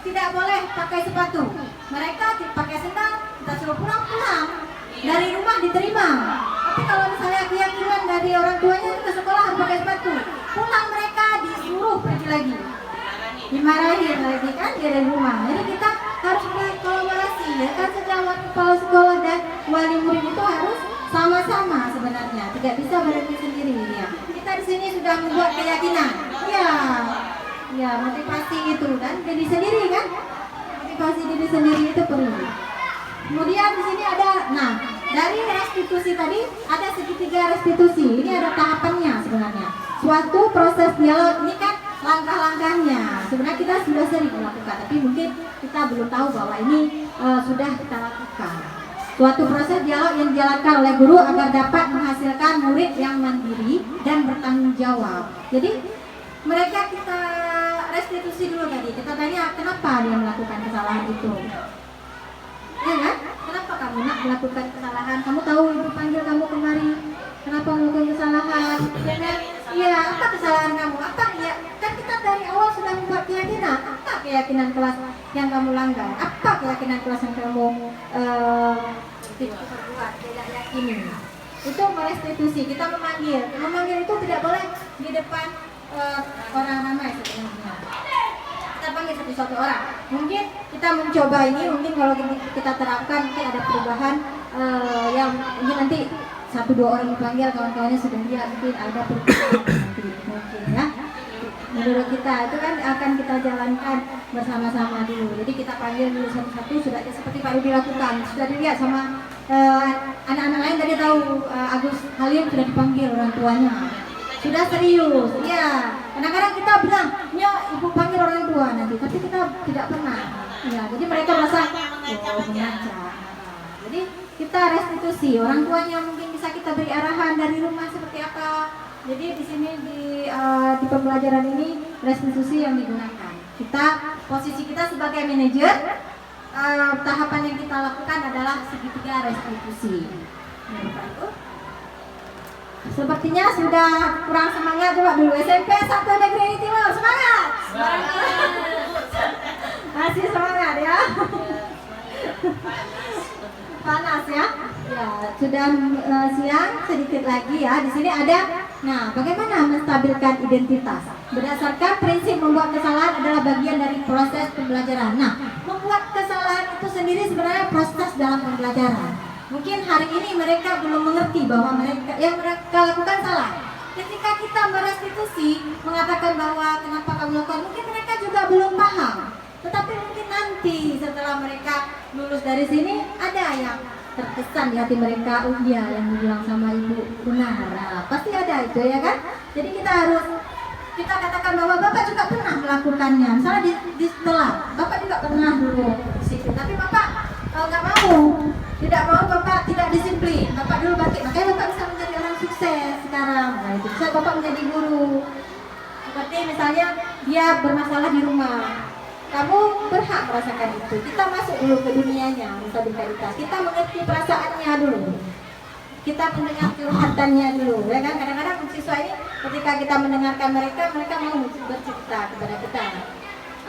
tidak boleh pakai sepatu, mereka pakai sendal, kita suruh pulang, dari rumah diterima. Tapi kalau misalnya keyakinan dari orang tuanya ke sekolah harus pakai sepatu, pulang mereka disuruh pergi lagi, dimarahin lagi kan dari rumah. Jadi kita harus berkolaborasi, ya kan, sejawat kepala sekolah dan wali murid itu harus sama-sama sebenarnya, tidak bisa berhenti sendiri ya. Kita di sini sudah membuat keyakinan, ya motivasi itu kan diri sendiri kan, motivasi diri sendiri itu perlu. Kemudian di sini ada, nah dari restitusi tadi ada segitiga restitusi. Ini ada tahapannya sebenarnya. Suatu proses dialog ini kan langkah-langkahnya. Sebenarnya kita sudah sering melakukan, tapi mungkin kita belum tahu bahwa ini sudah kita lakukan. Suatu proses dialog yang dijalankan oleh guru agar dapat menghasilkan murid yang mandiri dan bertanggung jawab. Jadi mereka kita restitusi dulu tadi. Kita tanya kenapa dia melakukan kesalahan itu. Ya kan? Kenapa kamu nak melakukan kesalahan? Kamu tahu ibu panggil kamu kemari, kenapa melakukan kesalahan? Ya kan? Iya, apa kesalahan kamu? Apa ya? Kan kita dari awal sudah membuat keyakinan. Apa keyakinan kelas yang kamu langgar? Apa keyakinan kelas yang kamu perbuat, tidak yakini? Itu merestitusi. Kita memanggil. Memanggil itu tidak boleh di depan orang ramai sebenarnya. Kita panggil satu-satu orang. Mungkin kita mencoba ini, mungkin kalau kita terapkan mungkin ada perubahan yang mungkin nanti 1-2 orang dipanggil, kawan-kawannya sudah lihat, mungkin ada perubahan nanti mungkin ya. Menurut kita itu kan akan kita jalankan bersama-sama dulu. Jadi kita panggil dulu satu-satu, sudah seperti Pak Rudi lakukan, sudah dilihat sama anak-anak lain. Tadi tahu Agus Halim sudah dipanggil orang tuanya, sudah serius, ya. Kadang-kadang kita bilang, ya ibu panggil orang tua nanti, tapi kita tidak pernah. Ya, jadi mereka merasa mengajak. Jadi kita restitusi, orang tuanya mungkin bisa kita beri arahan dari rumah seperti apa. Jadi di sini di pembelajaran ini restitusi yang digunakan. Posisi kita sebagai manajer, tahapan yang kita lakukan adalah segitiga restitusi. Sepertinya sudah kurang semangat, coba dulu SMP 1 Negeri Timur, semangat! Masih semangat ya? Panas ya? Ya, sudah siang sedikit lagi ya. Di sini ada, nah bagaimana menstabilkan identitas? Berdasarkan prinsip membuat kesalahan adalah bagian dari proses pembelajaran. Nah, membuat kesalahan itu sendiri sebenarnya proses dalam pembelajaran. Mungkin hari ini mereka belum mengerti bahwa yang mereka lakukan salah. Ketika kita merestitusi, mengatakan bahwa kenapa kamu lakukan, mungkin mereka juga belum paham. Tetapi mungkin nanti setelah mereka lulus dari sini, ada yang terkesan di hati mereka, oh iya yang dibilang sama ibu benar. Nah, pasti ada itu ya kan? Jadi kita katakan bahwa Bapak juga pernah melakukannya. Misalnya di setelah, Bapak juga pernah dulu disiplin, tapi Bapak nggak mau, tidak mau, Bapak tidak disiplin. Bapak dulu bangkit, makanya Bapak bisa menjadi orang sukses sekarang. Nah itu bisa Bapak menjadi guru. Seperti misalnya dia bermasalah di rumah, kamu berhak merasakan itu. Kita masuk dulu ke dunianya, stabilitas. Kita mengerti perasaannya dulu. Kita mendengar curhatannya dulu, ya kan? Kadang-kadang siswa ini ketika kita mendengarkan mereka mau bercerita kepada kita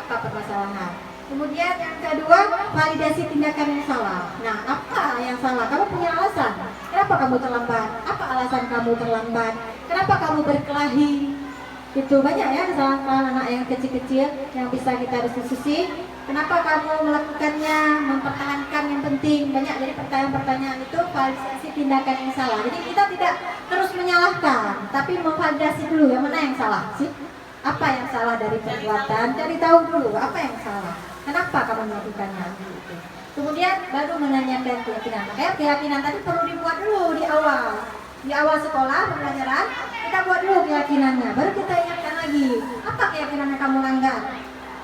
apa permasalahan. Kemudian yang kedua, validasi tindakan yang salah. Nah, apa yang salah? Kamu punya alasan. Kenapa kamu terlambat? Apa alasan kamu terlambat? Kenapa kamu berkelahi? Itu banyak ya kesalahan anak yang kecil-kecil yang bisa kita restitusi. Kenapa kamu melakukannya? Mempertahankan yang penting. Banyak jadi pertanyaan-pertanyaan itu validasi tindakan yang salah. Jadi kita tidak terus menyalahkan, tapi memvalidasi dulu yang mana yang salah sih? Apa yang salah dari perbuatan? Cari tahu dulu apa yang salah. Kenapa kamu melakukannya? Gitu. Kemudian baru menanyakan keyakinan. Makanya keyakinan tadi perlu dibuat dulu di awal. Di awal sekolah pembelajaran kita buat dulu keyakinannya. Baru kita ingatkan lagi. Apa keyakinan yang kamu langgar?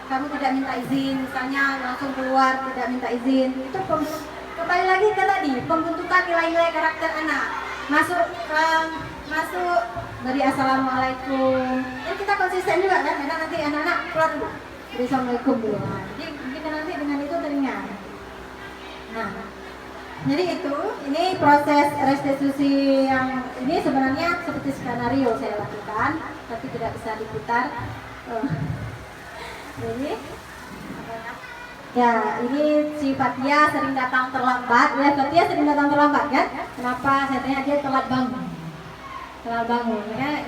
Kamu tidak minta izin, misalnya langsung keluar tidak minta izin. Itu kembali lagi ke tadi pembentukan nilai-nilai karakter anak. Masuk beri assalamualaikum. Jadi kita konsisten juga kan? Karena nanti anak-anak keluar dulu. Beri assalamualaikum dulu. Nah, jadi kita nanti dengan itu teringat. Nah, jadi ini proses restitusi yang ini sebenarnya seperti skenario saya lakukan, tapi tidak bisa diputar. Ini ya, ini si Fatia sering datang terlambat. Ya, Fatia sering datang terlambat kan? Kenapa? Saya tanya dia telat bangun. Ya,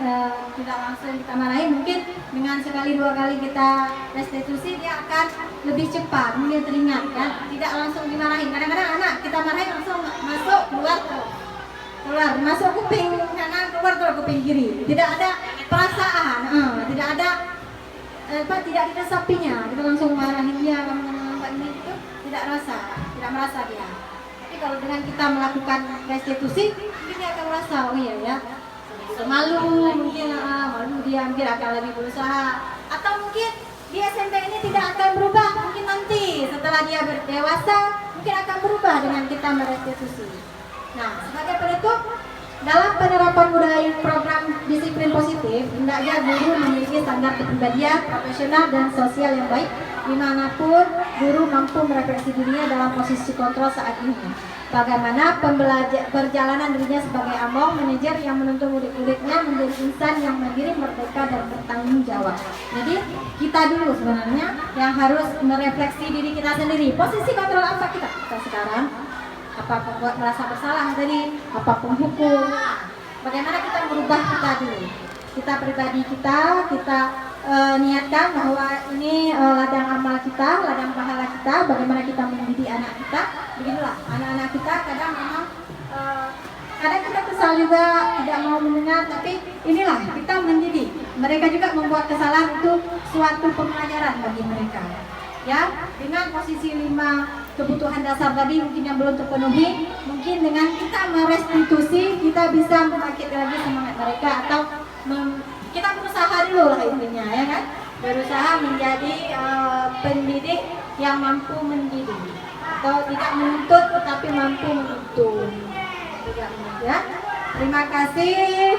tidak langsung kita marahin, mungkin dengan sekali dua kali kita restitusi dia akan lebih cepat, mungkin teringat kan, tidak langsung dimarahin. Kadang-kadang anak kita marahin langsung masuk keluar masuk kuping kanan keluar kuping kiri, tidak ada perasaan, tidak ada tidak diresapinya, kita langsung marahin dia kamu ini itu tidak merasa dia. Tapi kalau dengan kita melakukan restitusi, mungkin dia akan merasa, oh iya ya, malu mungkin dia mungkin akan lebih berusaha, atau mungkin di SMP ini tidak akan berubah, mungkin nanti setelah dia berdewasa mungkin akan berubah dengan kita merestitusi. Nah, sebagai penutup, dalam penerapan budaya program disiplin positif, hendaknya guru memiliki standar kepribadian, profesional dan sosial yang baik, dimanapun guru mampu merefleksi dirinya dalam posisi kontrol saat ini. Bagaimana perjalanan dirinya sebagai among manajer yang menuntun murid-muridnya menjadi insan yang mandiri, merdeka dan bertanggung jawab. Jadi kita dulu sebenarnya yang harus merefleksi diri kita sendiri. Posisi kontrol apa kita sekarang? Apa membuat merasa bersalah tadi? Apa penghukum? Bagaimana kita merubah kita dulu? Kita pribadi kita niatkan bahwa ini ladang amal kita, ladang pahala kita. Bagaimana kita mendidik anak kita? Beginilah anak-anak kita kadang memang kadang kita kesal juga, tidak mau mendengar, tapi inilah kita mendidik. Mereka juga membuat kesalahan itu suatu pembelajaran bagi mereka. Ya, dengan posisi 5 kebutuhan dasar tadi mungkin yang belum terpenuhi, mungkin dengan kita merestitusi kita bisa membangkitkan lagi semangat mereka atau kita berusaha dulu lah intinya ya kan, berusaha menjadi pendidik yang mampu mendidik atau tidak menuntut tetapi mampu menuntun. Ya. Terima kasih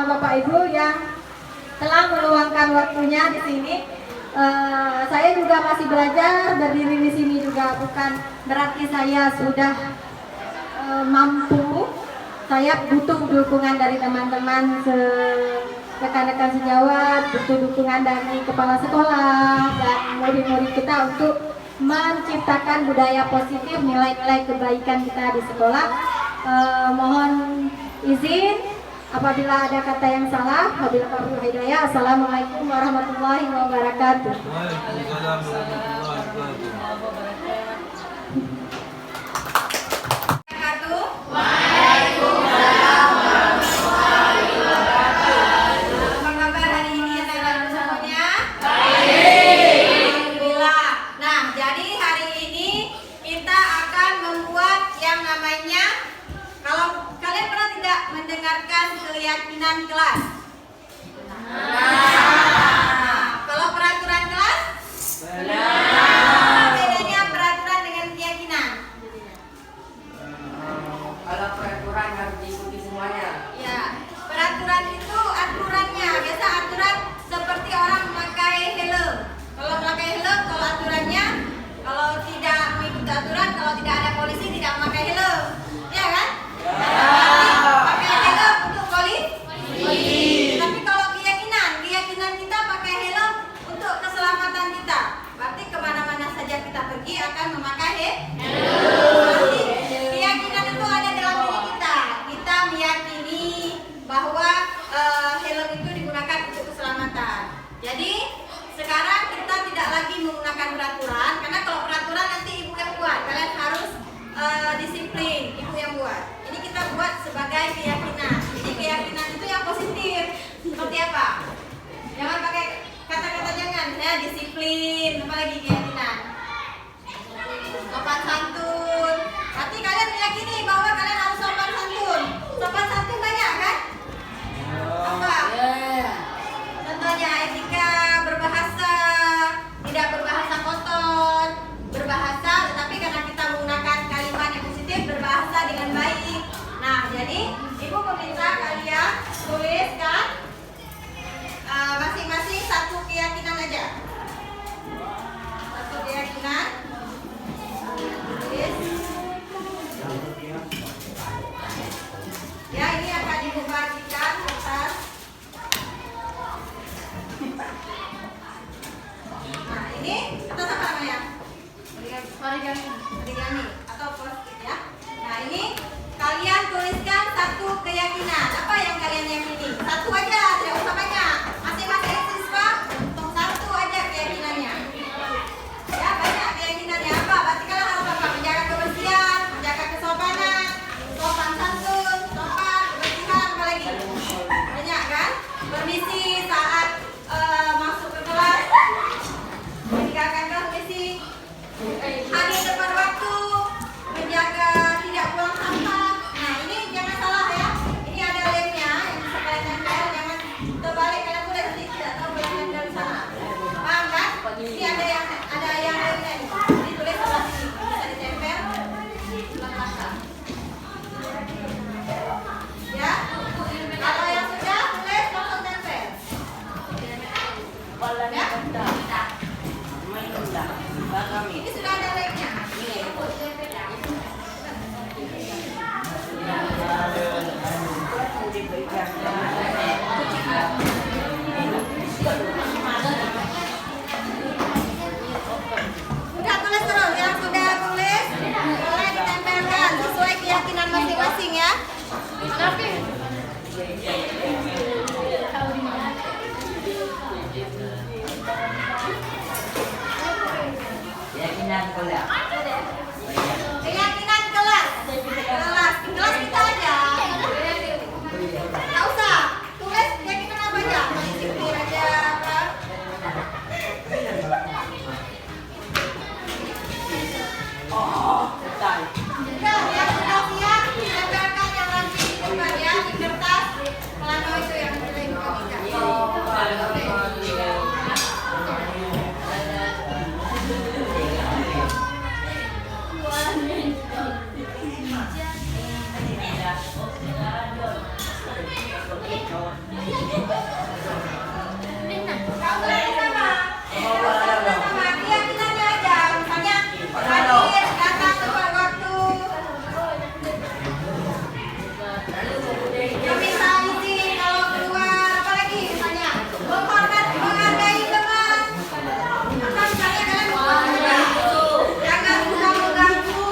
Bapak Ibu yang telah meluangkan waktunya di sini. Saya juga masih belajar, berdiri di sini juga bukan berarti saya sudah mampu. Saya butuh dukungan dari teman-teman rekan-rekan sejawat, butuh dukungan dari kepala sekolah dan murid-murid kita untuk menciptakan budaya positif, nilai-nilai kebaikan kita di sekolah. Mohon izin apabila ada kata yang salah. Wabillahi hidayah. Assalamualaikum warahmatullahi wabarakatuh. Waalaikumsalam warahmatullahi wabarakatuh. Apa kabar hari ini anak-anak semuanya? Alhamdulillah. Nah, jadi hari ini kita akan membuat yang namanya, kalau kalian pernah tidak mendengarkan keyakinan kelas? Kalau peraturan kelas? Bedanya peraturan dengan keyakinan? Kalau peraturan harus diikuti semuanya. Ya, peraturan itu aturannya. Biasa aturan seperti orang memakai helm. Kalau memakai helm, kalau aturannya, kalau tidak mengikuti aturan, kalau tidak ada polisi tidak memakai helm, ya kan? Pakai helm untuk polisi. Tapi kalau keyakinan kita pakai helm untuk keselamatan kita. Berarti kemana-mana saja kita pergi akan memakai helm. Keyakinan itu ada dalam diri kita. Kita meyakini bahwa helm itu digunakan untuk keselamatan. Jadi sekarang kita tidak lagi menggunakan peraturan, karena kalau peraturan nanti ibu yang buat. Kalian harus disiplin, ibu yang buat. Ini kita buat sebagai keyakinan. Jadi keyakinan itu yang positif. Seperti apa? Jangan pakai kata-kata jangan ya, disiplin, apalagi keyakinan. Sopan santun. Berarti kalian meyakini bahwa kalian harus sopan santun. Sopan santun banyak kan? Apa? Contohnya etika berbahasa, tidak berbahasa kotor, berbahasa tetapi karena kita menggunakan kalimat yang positif, berbahasa dengan baik. Nah, jadi ibu meminta kalian tuliskan masing-masing satu keyakinan aja. Satu keyakinan. Tulis. Ya, ini akan ibu bagikan kertas. Nah, ini kertas apa namanya? Origami atau post-it ya. Nah, ini kalian tuliskan satu keyakinan. Apa yang kalian yakini? Satu aja, tidak usah banyak. Masing-masing siswa untuk satu aja keyakinannya. Ya, banyak keyakinannya. Apa? Berarti kalian harus apa? Menjaga kebersihan, menjaga kesopanan, sopan santun, sopan, kebersihan, apa lagi? Banyak kan? Permisi saat masuk ke kelas. Meninggalkan permisi. Hadir tepat waktu, menjaga tidak buang sampah. Nah, ini jangan salah ya. Ini ada lemnya yang bisa kalian tempel. Jangan terbalik, kalian boleh nanti tidak tahu belajar dari sana. Paham kan? Ini ada yang lemnya. Ditulis sebelah sini, bisa ditempel sebelah belakang. Ya. Kalau yang sudah tulis langsung tempel. Ya. Ini sudah ada lemnya. Sudah tulis terus, yang sudah tulis boleh ditempelkan sesuai keyakinan masing-masing ya. Keyakinan kuliah. Keyakinan kelas. Kelas kita aja. Nggak usah tulis keyakinan apa aja. Disiplin aja apa. Betul. Udah, yang sudah siap ditempelkan yang nanti di depan ya di kertas. Plano itu yang sudah ibu bagikan. Sama keyakinannya aja. Misalnya hadir, datang tepat waktu. Meminta izin kalau keluar, apalagi misalnya menghargai teman. Atau misalnya kalian jangan suka mengganggu.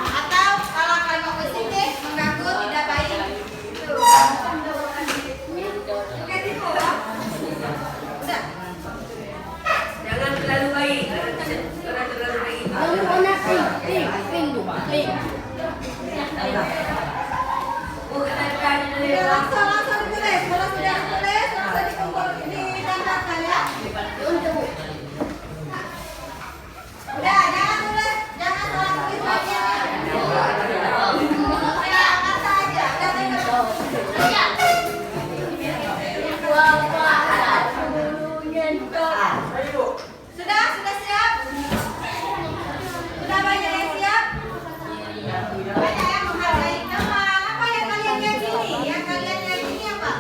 Atau kalau kalian mau positif, mengganggu tidak baik. Itu. Oke, tipu. Udah. Jangan terlalu baik. Jangan terlalu baik. Udah langsung ditulis. Kalau sudah ditulis, langsung dikumpul didandakan ya. Udah, jangan tulis, jangan salah tulis lagi ya. Ya, kata aja. Sudah siap? Sudah banyak yang siap? Banyak yang menghargai teman. Apa yang kalian yakini? Yang kalian yakini apa?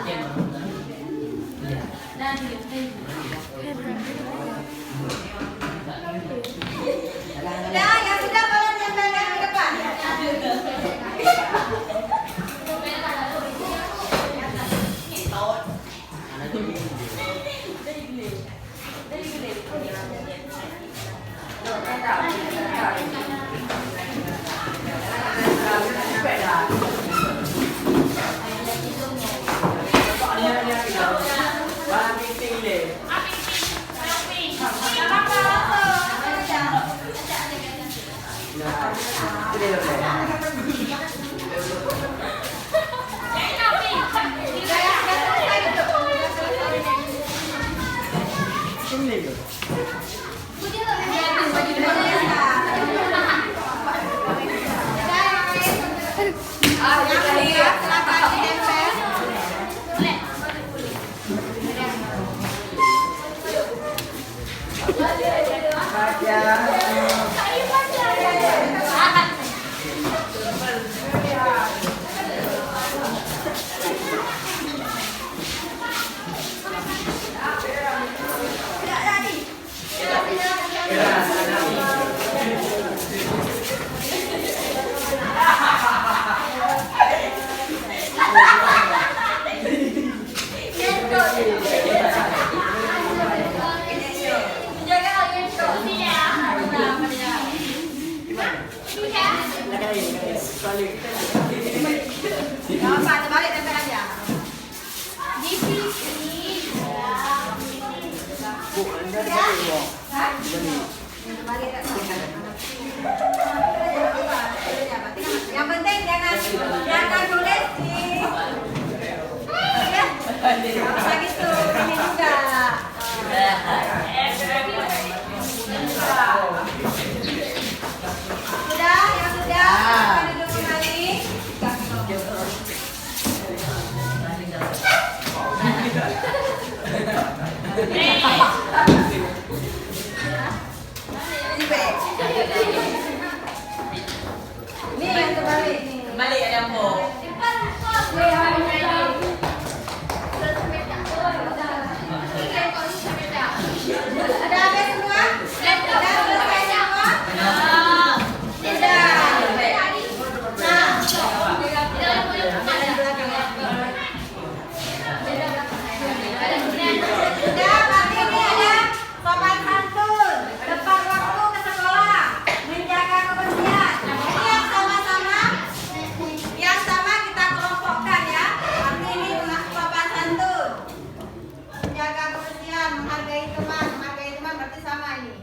Sudah, yang sudah kalian tempelkan ke depan. Balik tempel aja. Di sini. Yang penting jangan tulis di ya. Bisa gitu. Ini juga. Sudah, yang sudah. Duduk kembali. Ini yang terbalik nih. Kembali ada apa? Ada apa semua? Ada selesai semua? Tidak. Sudah, berarti ini ada sopan santun, tepat waktu ke sekolah, menjaga kebersihan. Ini yang sama kita kelompokkan ya. Arti ini sopan santun, menjaga kebersihan, menghargai teman berarti sama ini.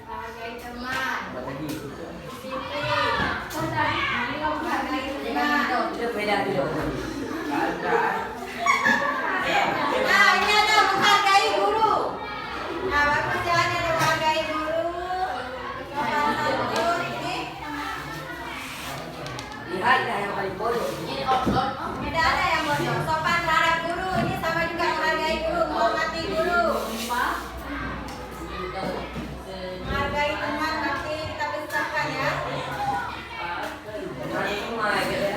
Menghargai teman, disiplin, menghargai teman. Itu beda dulu. Nah, ini ada menghargai guru. Nah, bagus ya, ini ada menghargai guru. Sopan santun ini. Lihat yang paling bodoh. Tidak ada yang bodoh. Sopan terhadap guru ini sama juga menghargai guru, menghormati guru. Menghargai teman nanti kita pisahkan ya. Ini mah gitu.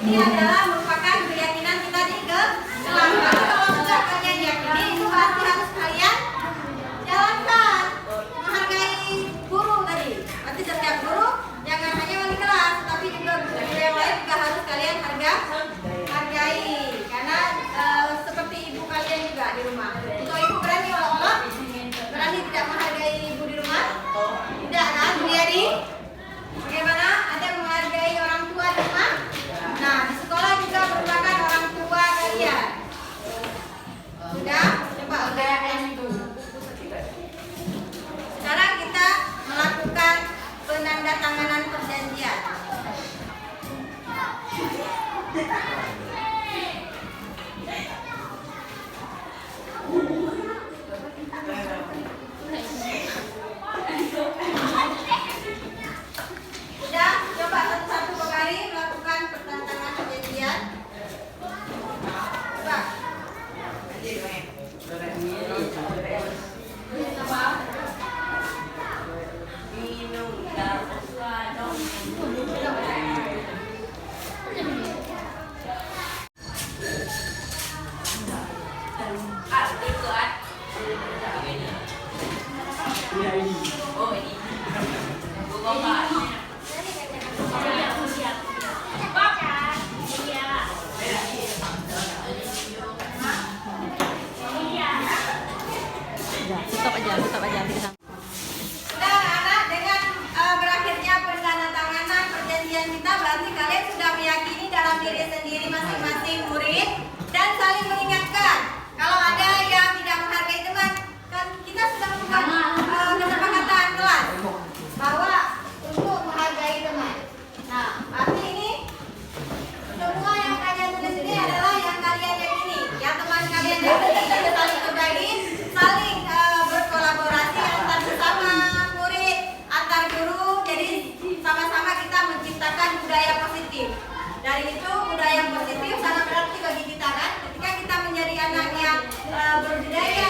Ini adalah merupakan keyakinan kita di kelas. Tapi kalau sudah kalian yakini, itu berarti harus kalian jalankan. Menghargai guru tadi. Berarti setiap guru jangan hanya wali kelas, tapi juga guru yang lain juga harus kalian hargai. Karena seperti ibu kalian juga di rumah. Untuk ibu berani olah-olah, berani tidak menghargai ibu di rumah? Tidak kan, Jadi bagaimana ada menghargai orang tua di rumah? Nah, di sekolah juga merupakan orang tua kalian. Sudah? Coba udayakan itu. Sekarang kita melakukan penandatanganan perjanjian. Sudah, coba satu-satu kembali melakukan penandatanganan perjanjian. Coba. Minum suatu. Itu Oh, ini. Bapak. Tutup aja. Sudah anak-anak, dengan berakhirnya penandatanganan perjanjian kita berarti kalian sudah meyakini dalam diri sendiri masing-masing murid dan saling mengingatkan kalau ada yang tidak menghargai teman, kan kita sudah melakukan kesepakatan kelas bahwa untuk menghargai teman. Nah, berarti ini semua yang kalian tulis ini adalah yang kalian yakini, yang teman kalian yakini, dan saling berbagi, saling berkolaborasi antar sesama murid, antar guru. Jadi sama-sama kita menciptakan budaya positif. Dari itu budaya positif sangat berarti bagi kita kan. Ketika kita menjadi anak yang berbudaya,